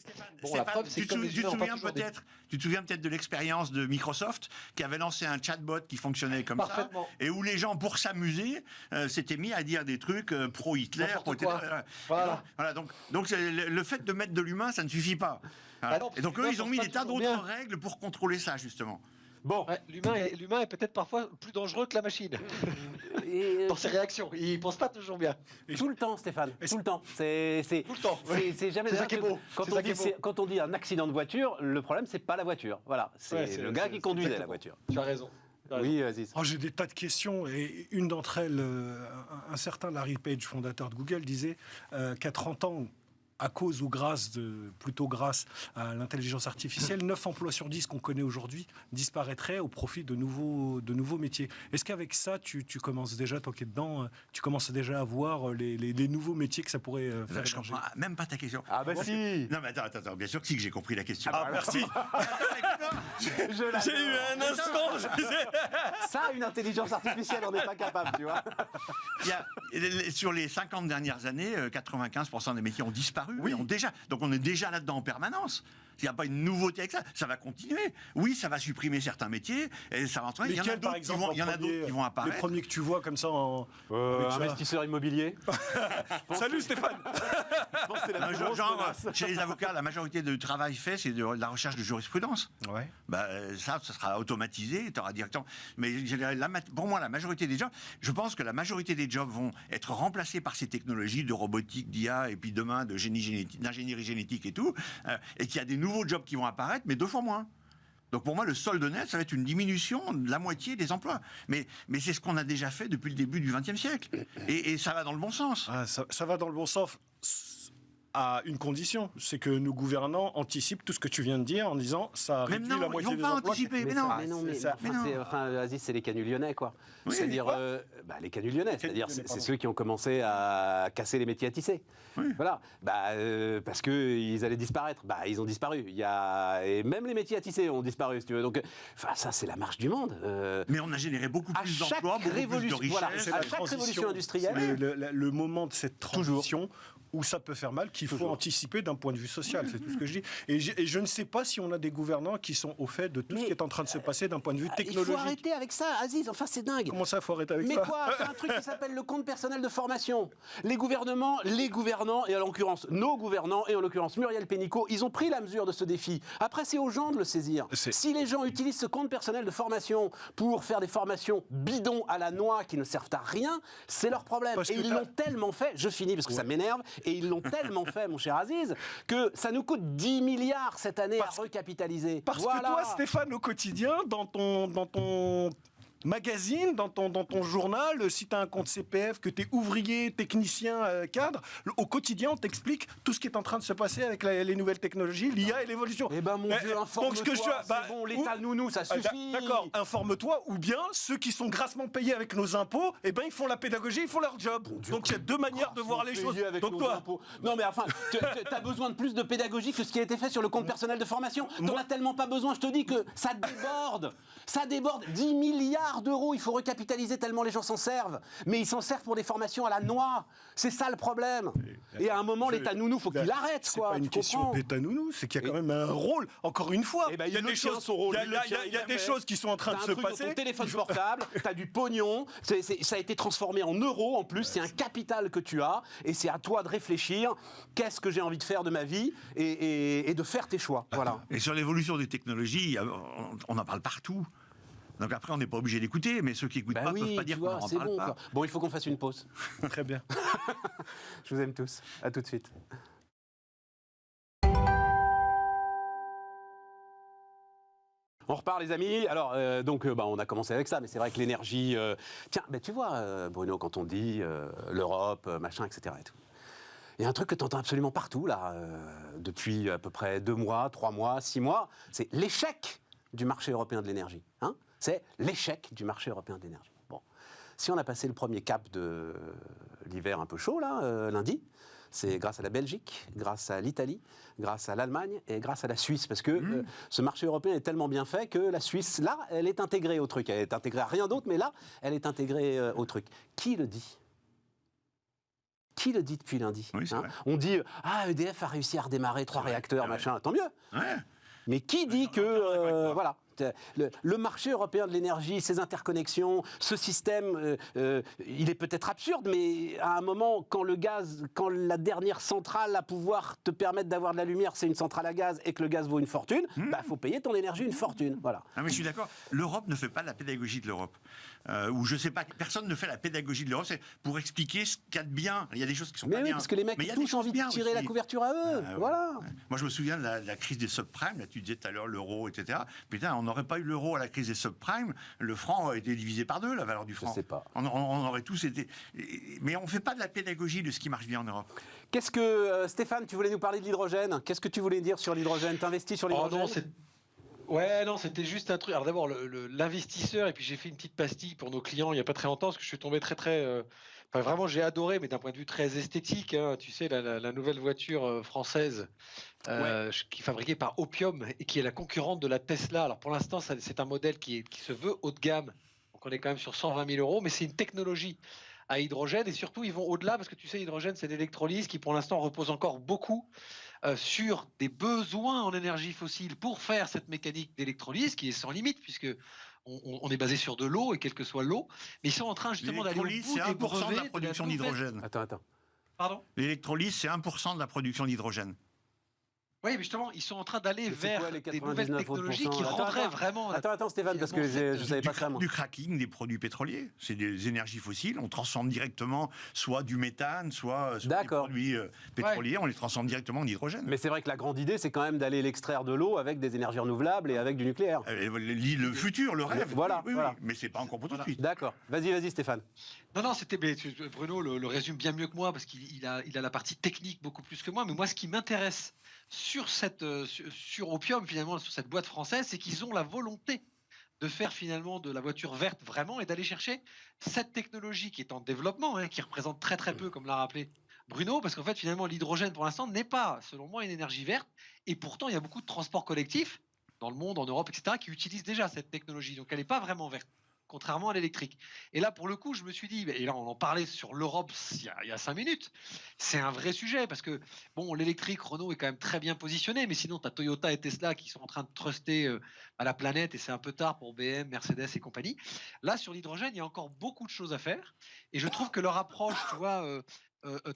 Bon, la preuve, c'est que comme les humains ont pas toujours des- Tu te souviens peut-être de l'expérience de Microsoft qui avait lancé un chatbot qui fonctionnait comme ça Parfaitement. et où les gens, pour s'amuser, s'étaient mis à dire des trucs pro-Hitler. N'importe quoi. Voilà. Donc le fait de mettre de l'humain, ça ne suffit pas. Voilà. Ah non, Et donc parce eux, que ils ont l'humain mis pense des pas tas toujours d'autres bien. règles pour contrôler ça, justement. Bon, Ouais, l'humain est peut-être parfois plus dangereux que la machine et, dans ses réactions. Il pense pas toujours bien. tout le temps, Stéphane, tout le temps. Tout le temps. C'est jamais C'est ça qui est beau. Quand C'est on ça qui dit, est beau. quand on dit un accident de voiture, le problème c'est pas la voiture. Voilà, c'est Ouais, le gars qui conduisait la exactement. voiture. Tu as raison. Oui, Aziz. Oh, j'ai des tas de questions et une d'entre elles, un certain Larry Page, fondateur de Google, disait qu'à 30 ans, à cause ou plutôt grâce à l'intelligence artificielle, 9 emplois sur 10 qu'on connaît aujourd'hui disparaîtraient au profit de nouveaux métiers. Est-ce qu'avec ça, tu commences déjà, toi qui es dedans, tu commences déjà à voir les nouveaux métiers que ça pourrait faire Je émerger? comprends même pas ta question. Ah bah si. Non mais attends, bien sûr que si que j'ai compris la question. Ah, merci. J'ai eu un instant. Ça, une intelligence artificielle, on n'est pas capable, tu vois. Sur les 50 dernières années, 95% des métiers ont disparu. Oui. Donc on est déjà là-dedans en permanence. Il n'y a pas une nouveauté avec ça. Ça va continuer. Oui, ça va supprimer certains métiers et ça va entraîner. Il y en a Lesquels, par d'autres exemple, il y en a d'autres qui vont les apparaître. premiers que tu vois comme ça avec ça. Investisseur immobilier. Salut Stéphane. Je pense que c'est la plus grosse menace. Chez les avocats, la majorité du travail fait, c'est de la recherche de jurisprudence. Ouais. Ça sera automatisé, tu auras directement. Mais je dirais, pour moi, la majorité des jobs, je pense que la majorité des jobs vont être remplacés par ces technologies de robotique, d'IA, et puis demain d'ingénierie génétique et tout, et qu'il y a des nouveaux jobs qui vont apparaître, mais 2 fois moins. Donc pour moi, le solde net, ça va être une diminution de la moitié des emplois. Mais c'est ce qu'on a déjà fait depuis le début du XXe siècle. Et ça va dans le bon sens. Ah, ça va dans le bon sens à une condition, c'est que nos gouvernants anticipent tout ce que tu viens de dire en disant ça Même réduit non, la ils moitié vont des pas emplois. anticiper. Mais non. Aziz, c'est les canuts lyonnais, quoi. Oui, C'est-à-dire, les canuts lyonnais, c'est-à-dire, lyonnais, c'est pardon. ceux qui ont commencé à casser les métiers à tisser. Oui. Voilà, parce qu'ils allaient disparaître. Ils ont disparu. Et même les métiers à tisser ont disparu, si tu veux. Donc, ça, c'est la marche du monde. Mais on a généré beaucoup À plus chaque d'emplois, beaucoup plus de révolution, richesses. voilà, C'est à la chaque transition, révolution industrielle. le moment de cette transition où ça peut faire mal, qu'il faut anticiper d'un point de vue social, c'est tout ce que je dis. Et je ne sais pas si on a des gouvernants qui sont au fait de tout ce qui est en train de se passer d'un point de vue Il technologique. faut arrêter avec ça, Aziz. Enfin, c'est dingue. Comment ça, faut arrêter avec Mais ça? quoi? T'as un truc qui s'appelle le compte personnel de formation. Les gouvernants, et en l'occurrence, nos gouvernants, et en l'occurrence Muriel Pénicaud, ils ont pris la mesure de ce défi. Après, c'est aux gens de le saisir. Si les gens utilisent ce compte personnel de formation pour faire des formations bidons à la noix qui ne servent à rien, c'est leur problème. Parce Et que ils l'ont tellement fait, je finis parce que ça m'énerve, et ils l'ont tellement fait, mon cher Aziz, que ça nous coûte 10 milliards cette année à recapitaliser. Parce que toi, Stéphane, au quotidien, dans ton magazine, dans ton journal, si tu as un compte CPF, que tu es ouvrier, technicien, cadre, au quotidien, on t'explique tout ce qui est en train de se passer avec les nouvelles technologies, l'IA et l'évolution. Eh ben mon Dieu, informe-toi, c'est bon, l'État nounou, ça suffit. D'accord, informe-toi, ou bien ceux qui sont grassement payés avec nos impôts, eh ben ils font la pédagogie, ils font leur job. Donc il y a 2 manières de voir les choses. Donc toi, non mais enfin, t'as besoin de plus de pédagogie que ce qui a été fait sur le compte personnel de formation. T'en as tellement pas besoin, je te dis que ça déborde. Ça déborde. 10 milliards d'euros, il faut recapitaliser tellement les gens s'en servent. Mais ils s'en servent pour des formations à la noix. C'est ça le problème. Et à un moment, l'État nounou, faut qu'il arrête, c'est quoi. pas une question d'État nounou, c'est qu'il y a quand même un rôle. Encore une fois, Eh ben, il y a des choses, il y a des choses qui sont en train de se passer. T'as un téléphone portable, t'as du pognon, ça a été transformé en euros en plus, c'est un capital que tu as, et c'est à toi de réfléchir, qu'est-ce que j'ai envie de faire de ma vie, et de faire tes choix. Voilà. Et sur l'évolution des technologies, on en parle partout. Donc après, on n'est pas obligé d'écouter, mais ceux qui n'écoutent pas ne peuvent pas dire qu'on n'en parle pas. Bon, il faut qu'on fasse une pause. Très bien. Je vous aime tous. À tout de suite. On repart les amis. Alors on a commencé avec ça, mais c'est vrai que l'énergie. Tiens, tu vois Bruno, quand on dit l'Europe, machin, etc. Et tout. Il y a un truc que tu entends absolument partout là, depuis à peu près 2 mois, 3 mois, 6 mois. C'est l'échec du marché européen de l'énergie. Hein, c'est l'échec du marché européen de l'énergie. Bon, si on a passé le premier cap de l'hiver un peu chaud là, lundi. C'est grâce à la Belgique, grâce à l'Italie, grâce à l'Allemagne et grâce à la Suisse. Parce que ce marché européen est tellement bien fait que la Suisse, là, elle est intégrée au truc. Elle est intégrée à rien d'autre, mais là, elle est intégrée au truc. Qui le dit ? Qui le dit depuis lundi? Oui, c'est vrai. On dit EDF a réussi à redémarrer 3 réacteurs, machin. Tant mieux. Ouais. Mais qui dit que voilà, le marché européen de l'énergie, ces interconnexions, ce système, il est peut-être absurde, mais à un moment, quand la dernière centrale à pouvoir te permettre d'avoir de la lumière, c'est une centrale à gaz et que le gaz vaut une fortune, faut payer ton énergie une fortune. Voilà. Ah, mais je suis d'accord. L'Europe ne fait pas la pédagogie de l'Europe. Ou je sais pas, personne ne fait la pédagogie de l'Europe. C'est pour expliquer ce qu'il y a de bien. Il y a des choses qui sont pas bien. Mais oui, parce que les mecs ont tous envie de tirer la couverture à eux. Voilà. Ouais. Moi, je me souviens de la crise des subprimes. Là, tu disais tout à l'heure l'euro, etc. Putain, on n'aurait pas eu l'euro à la crise des subprimes. Le franc a été divisé par 2, la valeur du franc. Je sais pas. On aurait tous été. Mais on ne fait pas de la pédagogie de ce qui marche bien en Europe. Qu'est-ce que Stéphane, tu voulais nous parler de l'hydrogène? Qu'est-ce que tu voulais dire sur l'hydrogène? T'investis sur l'hydrogène? Non, c'était juste un truc. Alors d'abord, l'investisseur, et puis j'ai fait une petite pastille pour nos clients il n'y a pas très longtemps, parce que je suis tombé vraiment, j'ai adoré, mais d'un point de vue très esthétique. Hein, tu sais, la nouvelle voiture française qui est fabriquée par Opium et qui est la concurrente de la Tesla. Alors pour l'instant, c'est un modèle qui se veut haut de gamme. Donc on est quand même sur 120 000 euros, mais c'est une technologie à hydrogène, et surtout ils vont au-delà, parce que tu sais, l'hydrogène, c'est l'électrolyse qui pour l'instant repose encore beaucoup sur des besoins en énergie fossile pour faire cette mécanique d'électrolyse qui est sans limite, puisque on est basé sur de l'eau, et quelle que soit l'eau, mais ils sont en train justement d'aller au bout des L'électrolyse, c'est 1% de la brevets production d'hydrogène. Attends. Pardon ? L'électrolyse, c'est 1% de la production d'hydrogène. Oui, mais justement, ils sont en train d'aller Mais c'est vers quoi, les des nouvelles 99 technologies qui autres rendraient pourcents? vraiment... Attends, Stéphane, parce que je ne savais pas ça, moi. Du cracking des produits pétroliers. C'est des énergies fossiles. On transforme directement soit du méthane, soit des produits pétroliers. On les transforme directement en hydrogène. Mais c'est vrai que la grande idée, c'est quand même d'aller l'extraire de l'eau avec des énergies renouvelables et avec du nucléaire. Le futur, le rêve. Voilà, oui, voilà. Mais c'est pas encore pour tout de suite. D'accord. Vas-y, Stéphane. Non, Bruno le résume bien mieux que moi, parce qu'il a la partie technique beaucoup plus que moi. Mais moi, ce qui m'intéresse sur Opium, finalement, sur cette boîte française, c'est qu'ils ont la volonté de faire finalement de la voiture verte vraiment, et d'aller chercher cette technologie qui est en développement, qui représente très très peu, comme l'a rappelé Bruno, parce qu'en fait, finalement, l'hydrogène, pour l'instant, n'est pas, selon moi, une énergie verte. Et pourtant, il y a beaucoup de transports collectifs dans le monde, en Europe, etc., qui utilisent déjà cette technologie. Donc, elle n'est pas vraiment verte, contrairement à l'électrique. Et là, pour le coup, je me suis dit, et là, on en parlait sur l'Europe il y a 5 minutes, c'est un vrai sujet, parce que, bon, l'électrique, Renault est quand même très bien positionné, mais sinon, tu as Toyota et Tesla qui sont en train de truster à la planète, et c'est un peu tard pour BM, Mercedes et compagnie. Là, sur l'hydrogène, il y a encore beaucoup de choses à faire, et je trouve que leur approche, tu vois,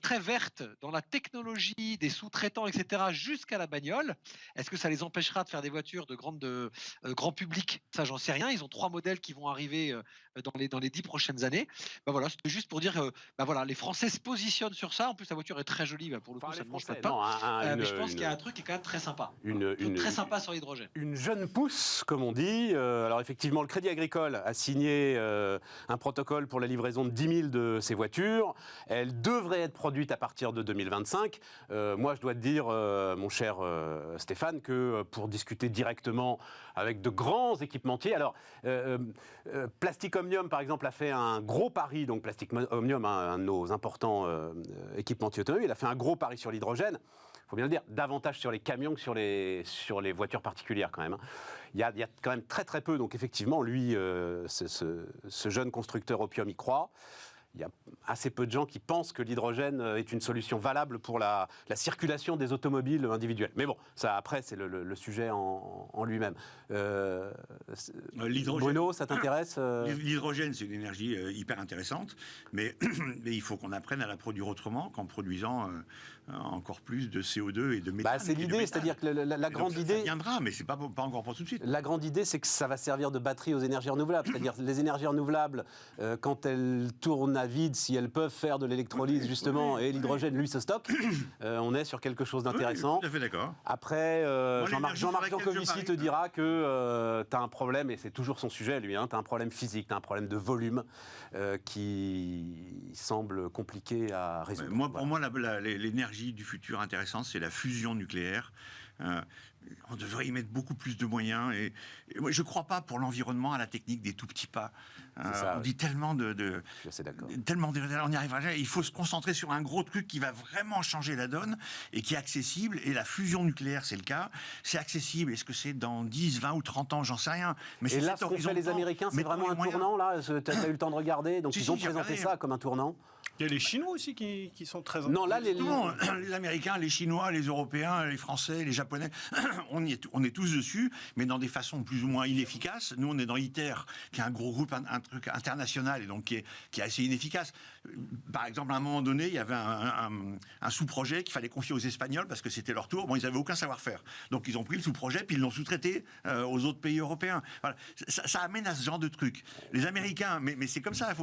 très verte dans la technologie, des sous-traitants, etc., jusqu'à la bagnole. Est-ce que ça les empêchera de faire des voitures de grand public? Ça, j'en sais rien. Ils ont 3 modèles qui vont arriver dans les 10 prochaines années. Voilà, c'était juste pour dire que les Français se positionnent sur ça. En plus, la voiture est très jolie. Pour le coup, ça ne mange pas de pain. Mais je pense qu'il y a un truc qui est quand même très sympa. Très sympa sur l'hydrogène. Une jeune pousse, comme on dit. Alors effectivement, le Crédit Agricole a signé un protocole pour la livraison de 10 000 de ces voitures. Elle devrait être produite à partir de 2025. Moi, je dois te dire, mon cher Stéphane, que pour discuter directement avec de grands équipementiers, alors Plastic Omnium, par exemple, a fait un gros pari, donc Plastic Omnium, un de nos importants équipementiers automobiles, il a fait un gros pari sur l'hydrogène. Il faut bien le dire, davantage sur les camions que sur les voitures particulières quand même. Il y a quand même très très peu, donc effectivement, lui, ce jeune constructeur Opium y croit. Il y a assez peu de gens qui pensent que l'hydrogène est une solution valable pour la circulation des automobiles individuelles. Mais bon, ça après, c'est le sujet en lui-même. Bruno, ça t'intéresse L'hydrogène, c'est une énergie hyper intéressante, mais il faut qu'on apprenne à la produire autrement qu'en produisant encore plus de CO2 et de méthane. C'est l'idée, c'est-à-dire que la grande idée... Ça viendra, mais c'est pas encore pour tout de suite. La grande idée, c'est que ça va servir de batterie aux énergies renouvelables. C'est-à-dire les énergies renouvelables, quand elles tournent à vide, si elles peuvent faire de l'électrolyse, justement, et l'hydrogène, lui, se stocke, on est sur quelque chose d'intéressant. Oui, tout à fait d'accord. Après, Jean-Marc Jancovici te dira que tu as un problème, et c'est toujours son sujet, lui, tu as un problème physique, tu as un problème de volume qui semble compliqué à résoudre. Pour moi, l'énergie du futur intéressante, c'est la fusion nucléaire. On devrait y mettre beaucoup plus de moyens. Et moi, je ne crois pas pour l'environnement à la technique des tout petits pas. On dit tellement Je suis assez d'accord. on n'y arrivera jamais. Il faut se concentrer sur un gros truc qui va vraiment changer la donne et qui est accessible. Et la fusion nucléaire, c'est le cas. C'est accessible. Est-ce que c'est dans 10, 20 ou 30 ans? J'en sais rien. Mais et là, ce qu'ont fait les Américains, c'est vraiment un tournant, là. Tu as eu le temps de regarder. Donc, ils ont présenté ça comme un tournant. Il y a les Chinois aussi qui sont très... Non, là, Les Américains, les Chinois, les Européens, les Français, les Japonais, on est tous dessus, mais dans des façons plus ou moins inefficaces. Nous, on est dans ITER, qui est un gros groupe, un truc international, et donc qui est assez inefficace. Par exemple, à un moment donné, il y avait un sous-projet qu'il fallait confier aux Espagnols parce que c'était leur tour. Bon, ils n'avaient aucun savoir-faire. Donc, ils ont pris le sous-projet, puis ils l'ont sous-traité aux autres pays européens. Voilà. Ça amène à ce genre de trucs. Les Américains, mais c'est comme ça.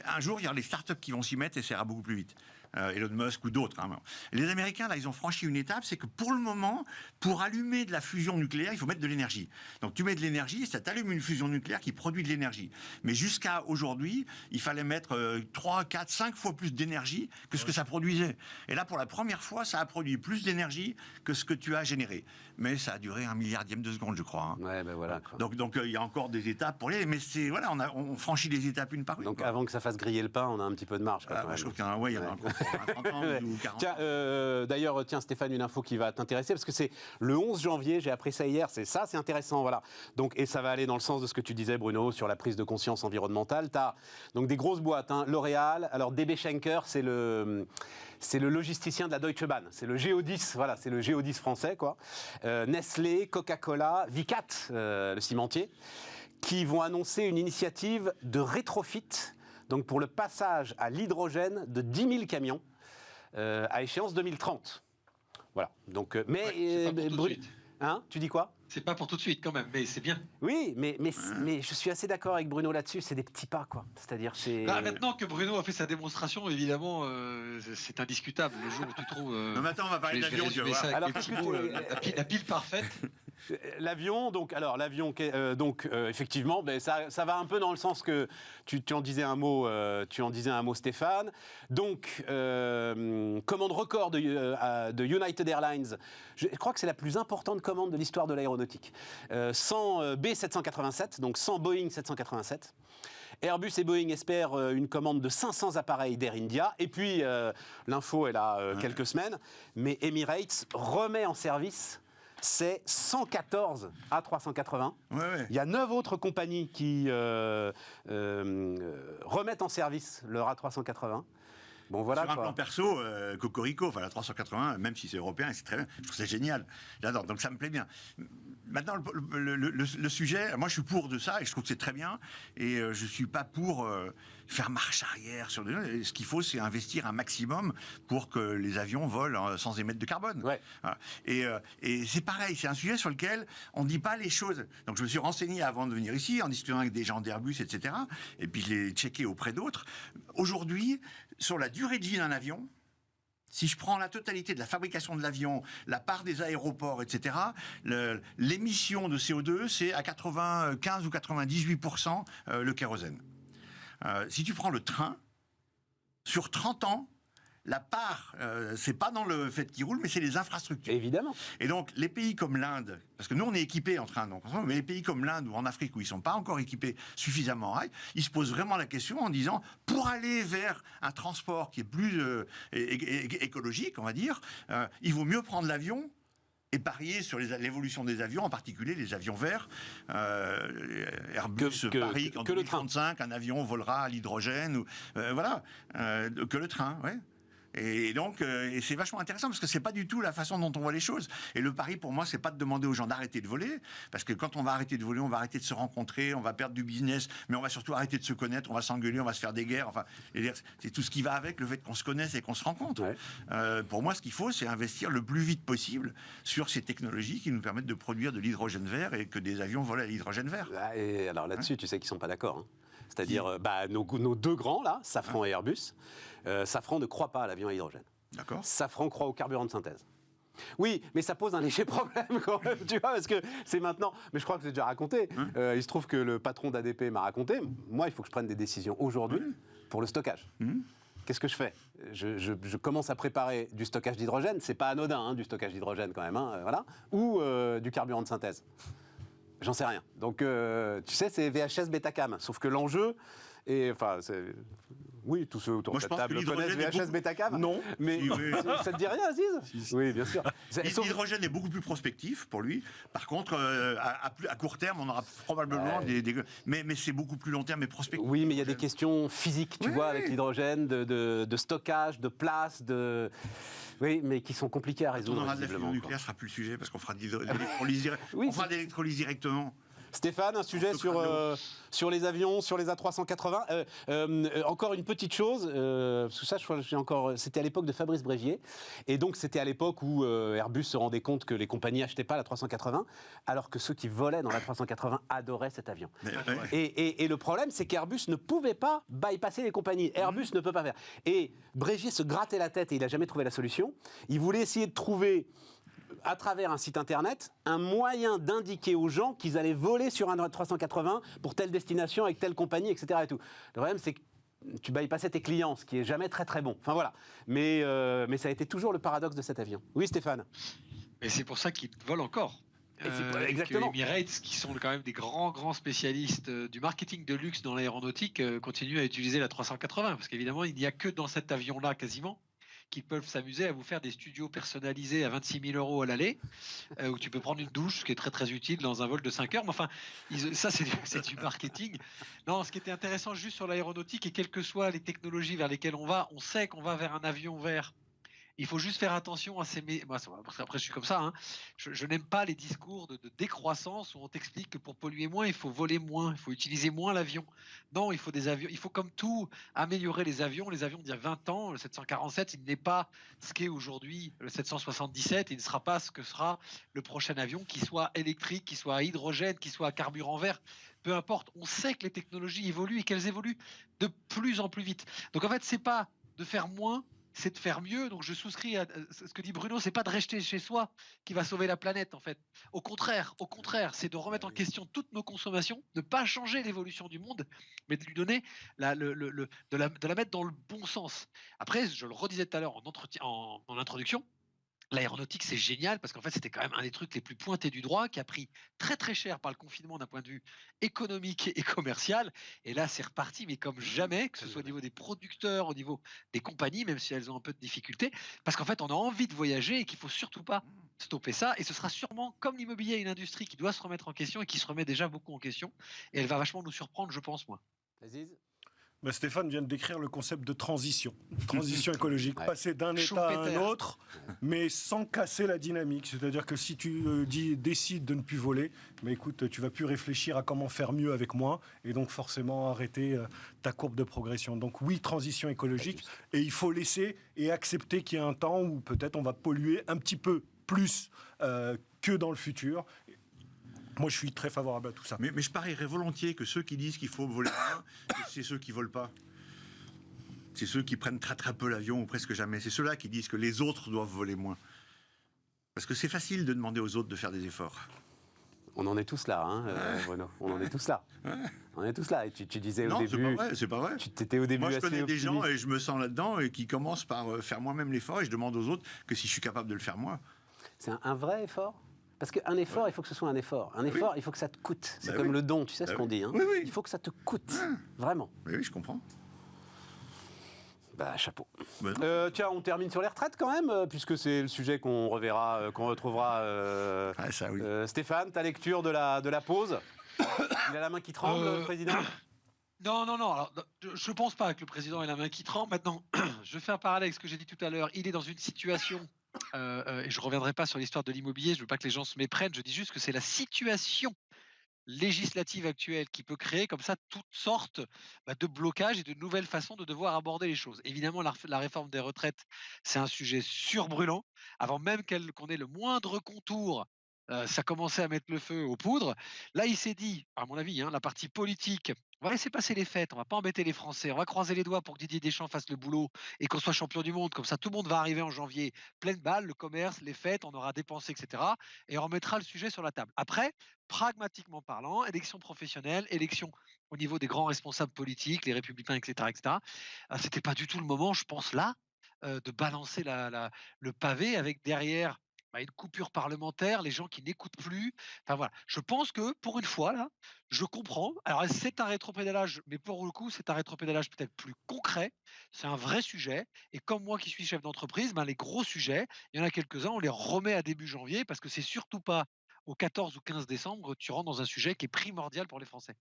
Un jour, il y aura les startups qui vont s'y mettre et ça ira beaucoup plus vite. Elon Musk ou d'autres. Hein. Les Américains, là, ils ont franchi une étape, c'est que pour le moment, pour allumer de la fusion nucléaire, il faut mettre de l'énergie. Donc tu mets de l'énergie, ça t'allume une fusion nucléaire qui produit de l'énergie. Mais jusqu'à aujourd'hui, il fallait mettre 3, 4, 5 fois plus d'énergie que ce que ça produisait. Et là, pour la première fois, ça a produit plus d'énergie que ce que tu as généré. Mais ça a duré 1 milliardième de seconde, je crois. Hein. Ouais, ben voilà. Quoi. Donc il y a encore des étapes pour les... Mais c'est, voilà, on franchit les étapes une par une. Donc quoi. avant que ça fasse griller le pain, on a un petit peu de marge. Quoi, je trouve qu'il y en a, il y en a encore 30 ans ou 40 ans. Tiens, d'ailleurs, Stéphane, une info qui va t'intéresser, parce que c'est le 11 janvier, j'ai appris ça hier, c'est intéressant, voilà. Donc, et ça va aller dans le sens de ce que tu disais, Bruno, sur la prise de conscience environnementale. Tu as donc des grosses boîtes, hein, L'Oréal, alors DB Schenker, c'est le logisticien de la Deutsche Bahn, c'est le Géodis, voilà, c'est le Géodis français, quoi. Nestlé, Coca-Cola, Vicat, le cimentier, qui vont annoncer une initiative de rétrofit, donc pour le passage à l'hydrogène de 10 000 camions à échéance 2030. Voilà. Donc, hein, tu dis quoi ? C'est pas pour tout de suite quand même, mais c'est bien. Oui, mais je suis assez d'accord avec Bruno là-dessus, c'est des petits pas, quoi. C'est-à-dire, c'est... Maintenant que Bruno a fait sa démonstration, évidemment, c'est indiscutable. Le jour où tu trouves... non, mais attends, on va parler d'avion, tu vois. Alors, la pile parfaite. L'avion, effectivement, ça va un peu dans le sens que tu en disais un mot, Stéphane. Donc, commande record de United Airlines. Je crois que c'est la plus importante commande de l'histoire de l'aéronautique. 100 B787, donc 100 Boeing 787. Airbus et Boeing espèrent une commande de 500 appareils d'Air India. Et puis, l'info, elle a quelques semaines. Mais Emirates remet en service c'est 114 A380. Ouais. Il y a 9 autres compagnies qui remettent en service leur A380. Bon, voilà, sur un plan perso, Cocorico, enfin la 380, même si c'est européen, c'est très bien. Je trouve ça génial. J'adore, donc ça me plaît bien. Maintenant, le sujet, moi je suis pour de ça et je trouve que c'est très bien. Et je suis pas pour faire marche arrière sur des... Ce qu'il faut, c'est investir un maximum pour que les avions volent sans émettre de carbone. Ouais. Et c'est pareil, c'est un sujet sur lequel on ne dit pas les choses. Donc je me suis renseigné avant de venir ici, en discutant avec des gens d'Airbus, etc. Et puis je l'ai checké auprès d'autres. Aujourd'hui, sur la durée de vie d'un avion, si je prends la totalité de la fabrication de l'avion, la part des aéroports, etc., l'émission de CO2, c'est à 95 ou 98% le kérosène. Si tu prends le train, sur 30 ans, la part, c'est pas dans le fait qu'il roule, mais c'est les infrastructures. Évidemment. Et donc, les pays comme l'Inde, parce que nous, on est équipés en train, donc, mais les pays comme l'Inde ou en Afrique où ils sont pas encore équipés suffisamment en rail, ils se posent vraiment la question en disant, pour aller vers un transport qui est plus écologique, on va dire, il vaut mieux prendre l'avion et parier sur l'évolution des avions, en particulier les avions verts. Airbus parie qu'en 2035, un avion volera à l'hydrogène, ou, que le train, ouais. Et donc, c'est vachement intéressant parce que c'est pas du tout la façon dont on voit les choses. Et le pari pour moi, c'est pas de demander aux gens d'arrêter de voler, parce que quand on va arrêter de voler, on va arrêter de se rencontrer, on va perdre du business, mais on va surtout arrêter de se connaître, on va s'engueuler, on va se faire des guerres. Enfin, c'est tout ce qui va avec le fait qu'on se connaisse et qu'on se rencontre. Ouais. Pour moi, ce qu'il faut, c'est investir le plus vite possible sur ces technologies qui nous permettent de produire de l'hydrogène vert et que des avions volent à l'hydrogène vert. Et alors là-dessus, tu sais qu'ils sont pas d'accord. Hein. C'est-à-dire, nos deux grands là, Safran et Airbus. Safran ne croit pas à l'avion à hydrogène. D'accord. Safran croit au carburant de synthèse. Oui, mais ça pose un léger problème quand même, tu vois, parce que c'est maintenant... Mais je crois que j'ai déjà raconté. Il se trouve que le patron d'ADP m'a raconté. Moi, il faut que je prenne des décisions aujourd'hui pour le stockage. Qu'est-ce que je fais ? Je commence à préparer du stockage d'hydrogène. C'est pas anodin, hein, du stockage d'hydrogène quand même, hein, voilà. Ou du carburant de synthèse. J'en sais rien. Donc, tu sais, c'est VHS Betacam. Sauf que l'enjeu... Oui, tous ceux autour Moi, de je cette pense que table connaissent l'hydrogène est VHS Betacam. Non. Mais Si, oui. ça te dit rien, Aziz Si, si. Oui, bien sûr. L'hydrogène est beaucoup plus prospectif pour lui. Par contre, à court terme, on aura probablement mais c'est beaucoup plus long terme et prospectif. Oui, mais il y a des questions physiques, tu Oui, vois, oui. avec l'hydrogène, de stockage, de place, Oui, mais qui sont compliquées à Quand on résoudre, aura de la visiblement, fusion quoi. nucléaire, ce sera plus le sujet parce qu'on fera de l'électrolyse Oui, on fera de l'électrolyse directement. Stéphane, un sujet sur les avions, sur les A380. Encore une petite chose, parce que ça, je crois que c'était à l'époque de Fabrice Brégier, et donc c'était à l'époque où Airbus se rendait compte que les compagnies n'achetaient pas la 380, alors que ceux qui volaient dans la 380 adoraient cet avion. Et le problème, c'est qu'Airbus ne pouvait pas bypasser les compagnies. Airbus ne peut pas faire. Et Brégier se grattait la tête et il n'a jamais trouvé la solution. Il voulait essayer de trouver, à travers un site internet, un moyen d'indiquer aux gens qu'ils allaient voler sur un 380 pour telle destination avec telle compagnie, etc. Et tout. Le problème, c'est que tu bypassais tes clients, ce qui est jamais très très bon. Enfin voilà. Mais ça a été toujours le paradoxe de cet avion. Oui, Stéphane. Et c'est pour ça qu'ils volent encore. Exactement. Que Emirates, qui sont quand même des grands spécialistes du marketing de luxe dans l'aéronautique, continuent à utiliser la 380. Parce qu'évidemment, il n'y a que dans cet avion-là, quasiment, qu'ils peuvent s'amuser à vous faire des studios personnalisés à 26 000 € à l'aller, où tu peux prendre une douche, ce qui est très très utile dans un vol de 5 heures. Mais enfin, ça c'est du marketing. Non, ce qui était intéressant juste sur l'aéronautique, et quelles que soient les technologies vers lesquelles on va, on sait qu'on va vers un avion vert. Il faut juste faire attention à ces... Moi, après, je suis comme ça. Hein. Je n'aime pas les discours de décroissance où on t'explique que pour polluer moins, il faut voler moins, il faut utiliser moins l'avion. Non, il faut des avions. Il faut, comme tout, améliorer les avions. Les avions d'il y a 20 ans, le 747, il n'est pas ce qu'est aujourd'hui le 777. Il ne sera pas ce que sera le prochain avion, qui soit électrique, qui soit à hydrogène, qui soit à carburant vert. Peu importe. On sait que les technologies évoluent et qu'elles évoluent de plus en plus vite. Donc en fait, c'est pas de faire moins, c'est de faire mieux. Donc je souscris à ce que dit Bruno, c'est pas de rester chez soi qui va sauver la planète en fait. Au contraire, c'est de remettre en question toutes nos consommations, de pas changer l'évolution du monde, mais de lui donner de la mettre dans le bon sens. Après, je le redisais tout à l'heure en introduction, l'aéronautique, c'est génial parce qu'en fait, c'était quand même un des trucs les plus pointés du droit, qui a pris très très cher par le confinement d'un point de vue économique et commercial. Et là, c'est reparti, mais comme jamais, que ce soit au niveau des producteurs, au niveau des compagnies, même si elles ont un peu de difficultés, parce qu'en fait, on a envie de voyager et qu'il faut surtout pas stopper ça. Et ce sera sûrement, comme l'immobilier, une industrie qui doit se remettre en question et qui se remet déjà beaucoup en question. Et elle va vachement nous surprendre, je pense, moi. Aziz ? Stéphane vient de décrire le concept de transition écologique, Ouais. passer d'un état à un autre, mais sans casser la dynamique. C'est-à-dire que si tu décides de ne plus voler, mais écoute, tu vas plus réfléchir à comment faire mieux avec moins, et donc forcément arrêter ta courbe de progression. Donc oui, transition écologique, et il faut laisser et accepter qu'il y a un temps où peut-être on va polluer un petit peu plus que dans le futur. Moi, je suis très favorable à tout ça. Mais je parierais volontiers que ceux qui disent qu'il faut voler moins, c'est ceux qui volent pas. C'est ceux qui prennent très très peu l'avion ou presque jamais. C'est ceux-là qui disent que les autres doivent voler moins. Parce que c'est facile de demander aux autres de faire des efforts. On en est tous là, hein, Bruno. On en est tous là. On en est tous là. Et tu disais au début... Non, c'est pas vrai. Tu étais au début Moi, je assez connais des gens optimiste. et je me sens là-dedans et qui commencent par faire moi-même l'effort et je demande aux autres que si je suis capable de le faire moi. C'est un vrai effort ? Parce qu'un effort, il faut que ce soit un effort. Un effort, il faut que ça te coûte. C'est Bah comme oui. le don, tu sais ce Bah qu'on oui. dit. Hein. Oui, oui. Il faut que ça te coûte. Vraiment. Oui, je comprends. Bah, chapeau. Bah, Tiens, on termine sur les retraites quand même, puisque c'est le sujet qu'on reverra, qu'on retrouvera. ça, oui. Stéphane, ta lecture de la pause. Il a la main qui tremble, le président. Non. Alors, je ne pense pas que le président ait la main qui tremble. Maintenant, je fais un parallèle avec ce que j'ai dit tout à l'heure. Il est dans une situation, et je ne reviendrai pas sur l'histoire de l'immobilier, je ne veux pas que les gens se méprennent, je dis juste que c'est la situation législative actuelle qui peut créer comme ça toutes sortes de blocages et de nouvelles façons de devoir aborder les choses. Évidemment, la réforme des retraites, c'est un sujet surbrûlant. Avant même qu'on ait le moindre contour, ça commençait à mettre le feu aux poudres. Là, il s'est dit, à mon avis, la partie politique, on va laisser passer les fêtes, on va pas embêter les Français, on va croiser les doigts pour que Didier Deschamps fasse le boulot et qu'on soit champion du monde. Comme ça, tout le monde va arriver en janvier, pleine balle, le commerce, les fêtes, on aura dépensé, etc. Et on remettra le sujet sur la table. Après, pragmatiquement parlant, élection professionnelle, élection au niveau des grands responsables politiques, les républicains, etc., c'était pas du tout le moment, je pense là, de balancer le pavé avec derrière une coupure parlementaire, les gens qui n'écoutent plus. Enfin voilà, je pense que pour une fois là, je comprends. Alors c'est un rétropédalage, mais pour le coup, c'est un rétropédalage peut-être plus concret. C'est un vrai sujet. Et comme moi qui suis chef d'entreprise, les gros sujets, il y en a quelques-uns, on les remet à début janvier parce que c'est surtout pas au 14 ou 15 décembre que tu rentres dans un sujet qui est primordial pour les Français.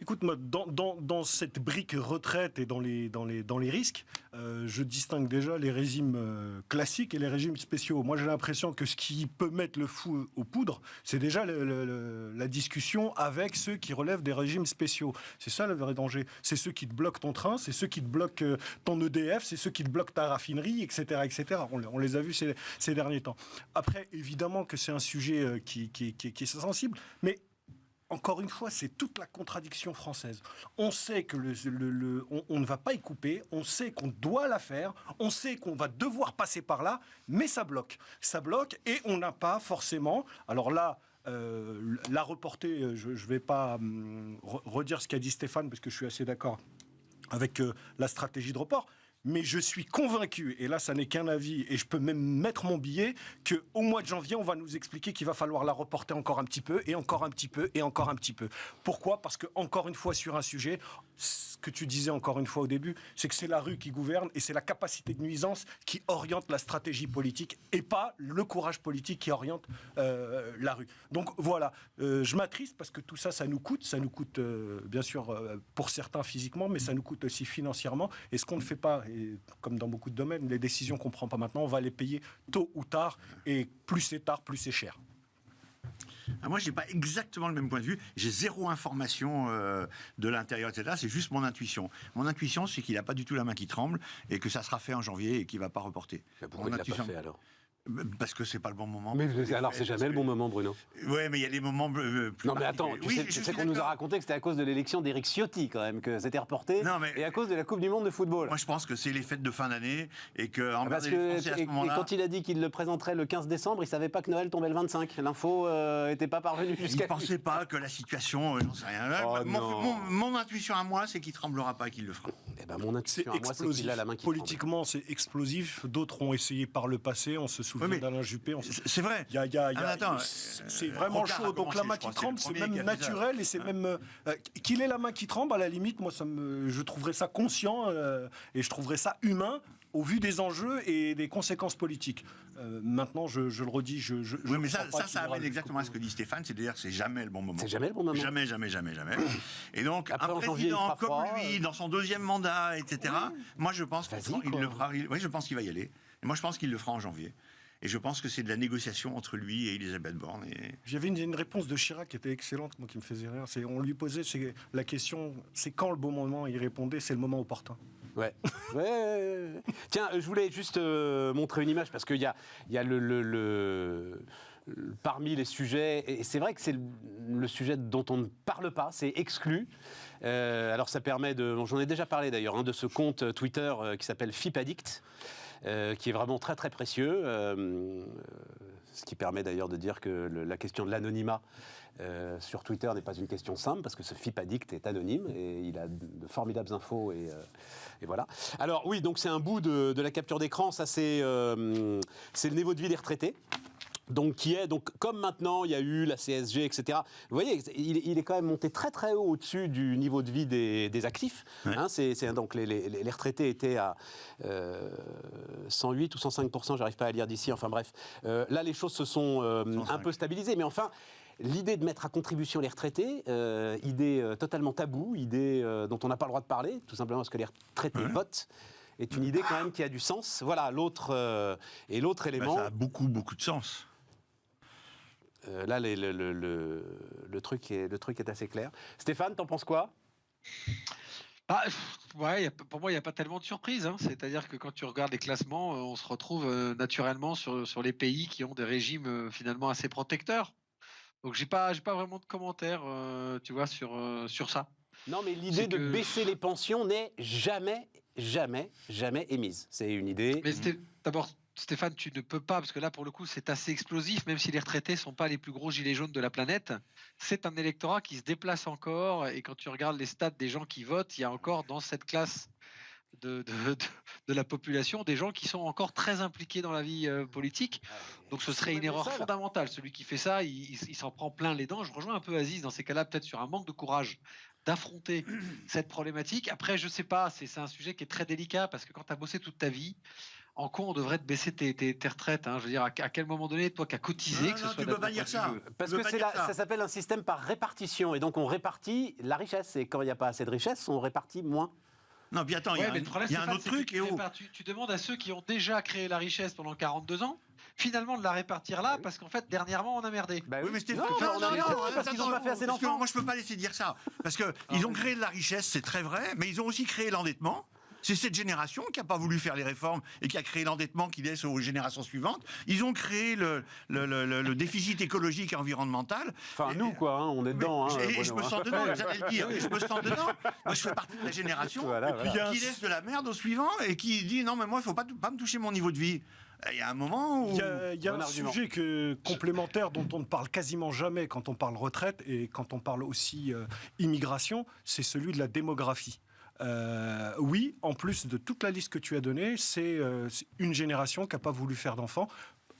Écoute, moi, dans cette brique retraite et dans les risques, je distingue déjà les régimes classiques et les régimes spéciaux. Moi, j'ai l'impression que ce qui peut mettre le fou aux poudres, c'est déjà la discussion avec ceux qui relèvent des régimes spéciaux. C'est ça le vrai danger. C'est ceux qui te bloquent ton train, c'est ceux qui te bloquent ton EDF, c'est ceux qui te bloquent ta raffinerie, etc. etc. On les a vus ces derniers temps. Après, évidemment que c'est un sujet qui est sensible, mais encore une fois, c'est toute la contradiction française. On sait que on ne va pas y couper, on sait qu'on doit la faire, on sait qu'on va devoir passer par là, mais ça bloque. Ça bloque et on n'a pas forcément... Alors là, la reporter, je ne vais pas redire ce qu'a dit Stéphane, parce que je suis assez d'accord avec la stratégie de report. Mais je suis convaincu, et là ça n'est qu'un avis, et je peux même mettre mon billet, qu'au mois de janvier, on va nous expliquer qu'il va falloir la reporter encore un petit peu, et encore un petit peu, et encore un petit peu. Pourquoi ? Parce que, encore une fois, sur un sujet, ce que tu disais encore une fois au début, c'est que c'est la rue qui gouverne, et c'est la capacité de nuisance qui oriente la stratégie politique, et pas le courage politique qui oriente la rue. Donc voilà, je m'attriste parce que tout ça, ça nous coûte bien sûr pour certains physiquement, mais ça nous coûte aussi financièrement, et ce qu'on ne fait pas, et comme dans beaucoup de domaines, les décisions qu'on ne prend pas maintenant, on va les payer tôt ou tard, et plus c'est tard, plus c'est cher. Moi, je n'ai pas exactement le même point de vue. J'ai zéro information de l'intérieur, etc. C'est juste mon intuition. Mon intuition, c'est qu'il n'a pas du tout la main qui tremble et que ça sera fait en janvier et qu'il ne va pas reporter. Pourquoi il ne l'a pas fait alors ? Parce que c'est pas le bon moment. Mais alors, c'est jamais le bon moment, Bruno. Ouais, mais il y a des moments plus. Non, mais attends, tu sais qu'on nous a raconté que c'était à cause de l'élection d'Éric Ciotti, quand même, que c'était reporté. Non, mais... Et à cause de la Coupe du Monde de football. Moi, je pense que c'est les fêtes de fin d'année et que. Parce que, à ce moment-là... Et quand il a dit qu'il le présenterait le 15 décembre, il savait pas que Noël tombait le 25. L'info n'était pas parvenue jusqu'à. Il pensait pas que la situation, j'en sais rien. Oh, mon intuition à moi, c'est qu'il tremblera pas et qu'il le fera. Eh ben, mon intuition à moi, c'est qu'il a la main qui politiquement, c'est explosif. D'autres ont essayé par le passé. On se souvient d'Alain Juppé. C'est vrai. C'est vraiment chaud. Donc la main qui tremble, c'est même naturel et c'est même qu'il ait la main qui tremble. À la limite, moi, je trouverais ça conscient et je trouverais ça humain au vu des enjeux et des conséquences politiques. Maintenant, je le redis, oui, mais ça amène exactement à ce que dit Stéphane, c'est-à-dire que c'est jamais le bon moment. C'est jamais le bon moment. Jamais. Et donc, après, un président comme lui, dans son deuxième mandat, etc., moi, je pense qu'il le fera. Oui, je pense qu'il va y aller. Et moi, je pense qu'il le fera en janvier. Et je pense que c'est de la négociation entre lui et Elisabeth Borne. J'avais une réponse de Chirac qui était excellente, moi, qui me faisait rire. On lui posait la question, c'est quand le bon moment ? Il répondait, c'est le moment opportun. Ouais. Tiens, je voulais juste montrer une image parce qu'il y a parmi les sujets, et c'est vrai que c'est le sujet dont on ne parle pas, c'est exclu. Alors ça permet j'en ai déjà parlé d'ailleurs, de ce compte Twitter qui s'appelle FIPAddict. Qui est vraiment très très précieux, ce qui permet d'ailleurs de dire que la question de l'anonymat sur Twitter n'est pas une question simple, parce que ce FIPAddict est anonyme et il a de formidables infos et voilà. Alors oui, donc c'est un bout de la capture d'écran, ça c'est le niveau de vie des retraités. Donc, comme maintenant il y a eu la CSG, etc. Vous voyez, il est quand même monté très très haut au-dessus du niveau de vie des actifs. Ouais. Donc les retraités étaient à 108 ou 105%, j'arrive pas à lire d'ici. Enfin bref, là les choses se sont un peu stabilisées. Mais enfin, l'idée de mettre à contribution les retraités, idée totalement taboue, idée dont on n'a pas le droit de parler, tout simplement parce que les retraités votent. Est une idée quand même qui a du sens. Voilà, l'autre élément. Ça a beaucoup de sens. Là, le truc est assez clair. Stéphane, t'en penses quoi ? Pour moi, il n'y a pas tellement de surprises. C'est-à-dire que quand tu regardes les classements, on se retrouve naturellement sur les pays qui ont des régimes finalement assez protecteurs. Donc, j'ai pas vraiment de commentaires, tu vois, sur ça. Non, mais l'idée de baisser les pensions n'est jamais émise. C'est une idée. Mais d'abord, Stéphane, tu ne peux pas, parce que là, pour le coup, c'est assez explosif, même si les retraités ne sont pas les plus gros gilets jaunes de la planète. C'est un électorat qui se déplace encore, et quand tu regardes les stats des gens qui votent, il y a encore dans cette classe de la population des gens qui sont encore très impliqués dans la vie politique. Donc ce serait une erreur fondamentale. Celui qui fait ça, il s'en prend plein les dents. Je rejoins un peu Aziz dans ces cas-là, peut-être sur un manque de courage d'affronter cette problématique. Après, je sais pas, c'est un sujet qui est très délicat parce que quand tu as bossé toute ta vie, en quoi on devrait te baisser tes retraites, hein. Je veux dire, à quel moment donné, toi qui as cotisé, Non, que ce non, soit tu peux pas dire ça. Parce que ça s'appelle un système par répartition. Et donc, on répartit la richesse. Et quand il n'y a pas assez de richesse, on répartit moins. Non, puis attends, il y a un autre truc. Tu demandes à ceux qui ont déjà créé la richesse pendant 42 ans, finalement, de la répartir là, parce qu'en fait, dernièrement, on a merdé. Bah oui, mais Stéphane, parce qu'ils n'ont pas fait assez d'enfants. Moi, je peux pas laisser dire ça. Parce qu'ils ont créé de la richesse, c'est très vrai, mais ils ont aussi créé l'endettement. C'est cette génération qui n'a pas voulu faire les réformes et qui a créé l'endettement qui laisse aux générations suivantes. Ils ont créé le déficit écologique et environnemental. Enfin, nous, quoi, hein, on est dedans. Et je me sens dedans, j'allais le dire. Je me sens dedans. Moi, je fais partie de la génération qui laisse de la merde au suivant et qui dit non, mais moi, il ne faut pas me toucher mon niveau de vie. Il y a un moment où... Il y a un sujet complémentaire dont on ne parle quasiment jamais quand on parle retraite et quand on parle aussi immigration, c'est celui de la démographie. Oui, en plus de toute la liste que tu as donnée, c'est une génération qui n'a pas voulu faire d'enfants.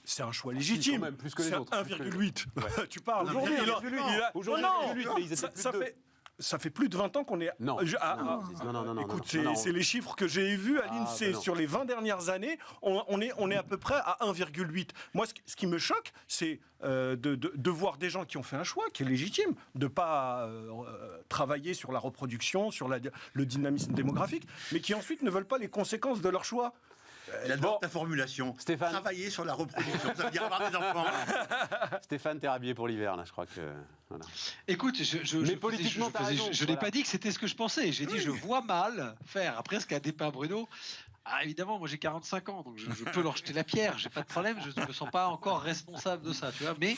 C'est un choix légitime. Quand même, plus que les c'est autres. 1,8. Ouais. Tu parles. Aujourd'hui, Aujourd'hui, ça fait plus de 20 ans qu'on est... Non. Non. Écoute, c'est les chiffres que j'ai vus à l'INSEE sur les 20 dernières années. On est à peu près à 1,8. Moi, ce qui me choque, c'est de voir des gens qui ont fait un choix qui est légitime, de ne pas travailler sur la reproduction, sur le dynamisme démographique, mais qui ensuite ne veulent pas les conséquences de leur choix. J'adore ta formulation. Stéphane. Travailler sur la reproduction, ça veut dire avoir des enfants. Stéphane, t'es rhabillé pour l'hiver, là, je crois que... Voilà. Écoute, politiquement, t'as raison, je n'ai pas dit que c'était ce que je pensais. J'ai dit, je vois mal faire. Après, ce qu'a dépeint Bruno... Ah, évidemment, moi j'ai 45 ans, donc je peux leur jeter la pierre, j'ai pas de problème, je ne me sens pas encore responsable de ça, tu vois, mais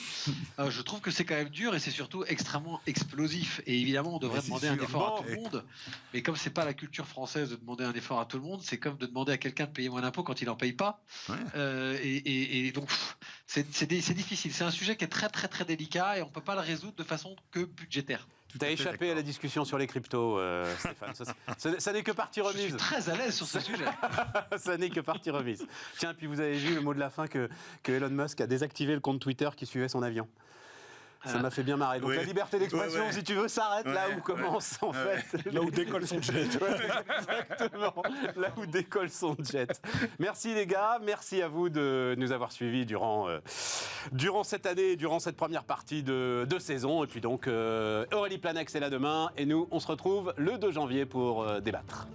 je trouve que c'est quand même dur et c'est surtout extrêmement explosif. Et évidemment, on devrait demander un effort à tout le monde, mais comme c'est pas la culture française de demander un effort à tout le monde, c'est comme de demander à quelqu'un de payer moins d'impôts quand il en paye pas. Ouais. Et donc, c'est difficile. C'est un sujet qui est très très très délicat et on peut pas le résoudre de façon que budgétaire. T'as échappé à la discussion sur les cryptos, Stéphane. Ça n'est que partie remise. Je suis très à l'aise sur ce sujet. Ça n'est que partie remise. Tiens, puis vous avez vu le mot de la fin que Elon Musk a désactivé le compte Twitter qui suivait son avion. Ça m'a fait bien marrer. Donc la liberté d'expression, si tu veux, s'arrête là où commence en fait. Là où décolle son jet. Exactement. Là où décolle son jet. Merci les gars, merci à vous de nous avoir suivis durant cette année, durant cette première partie de saison. Et puis donc Aurélie Planex est là demain et nous, on se retrouve le 2 janvier pour débattre.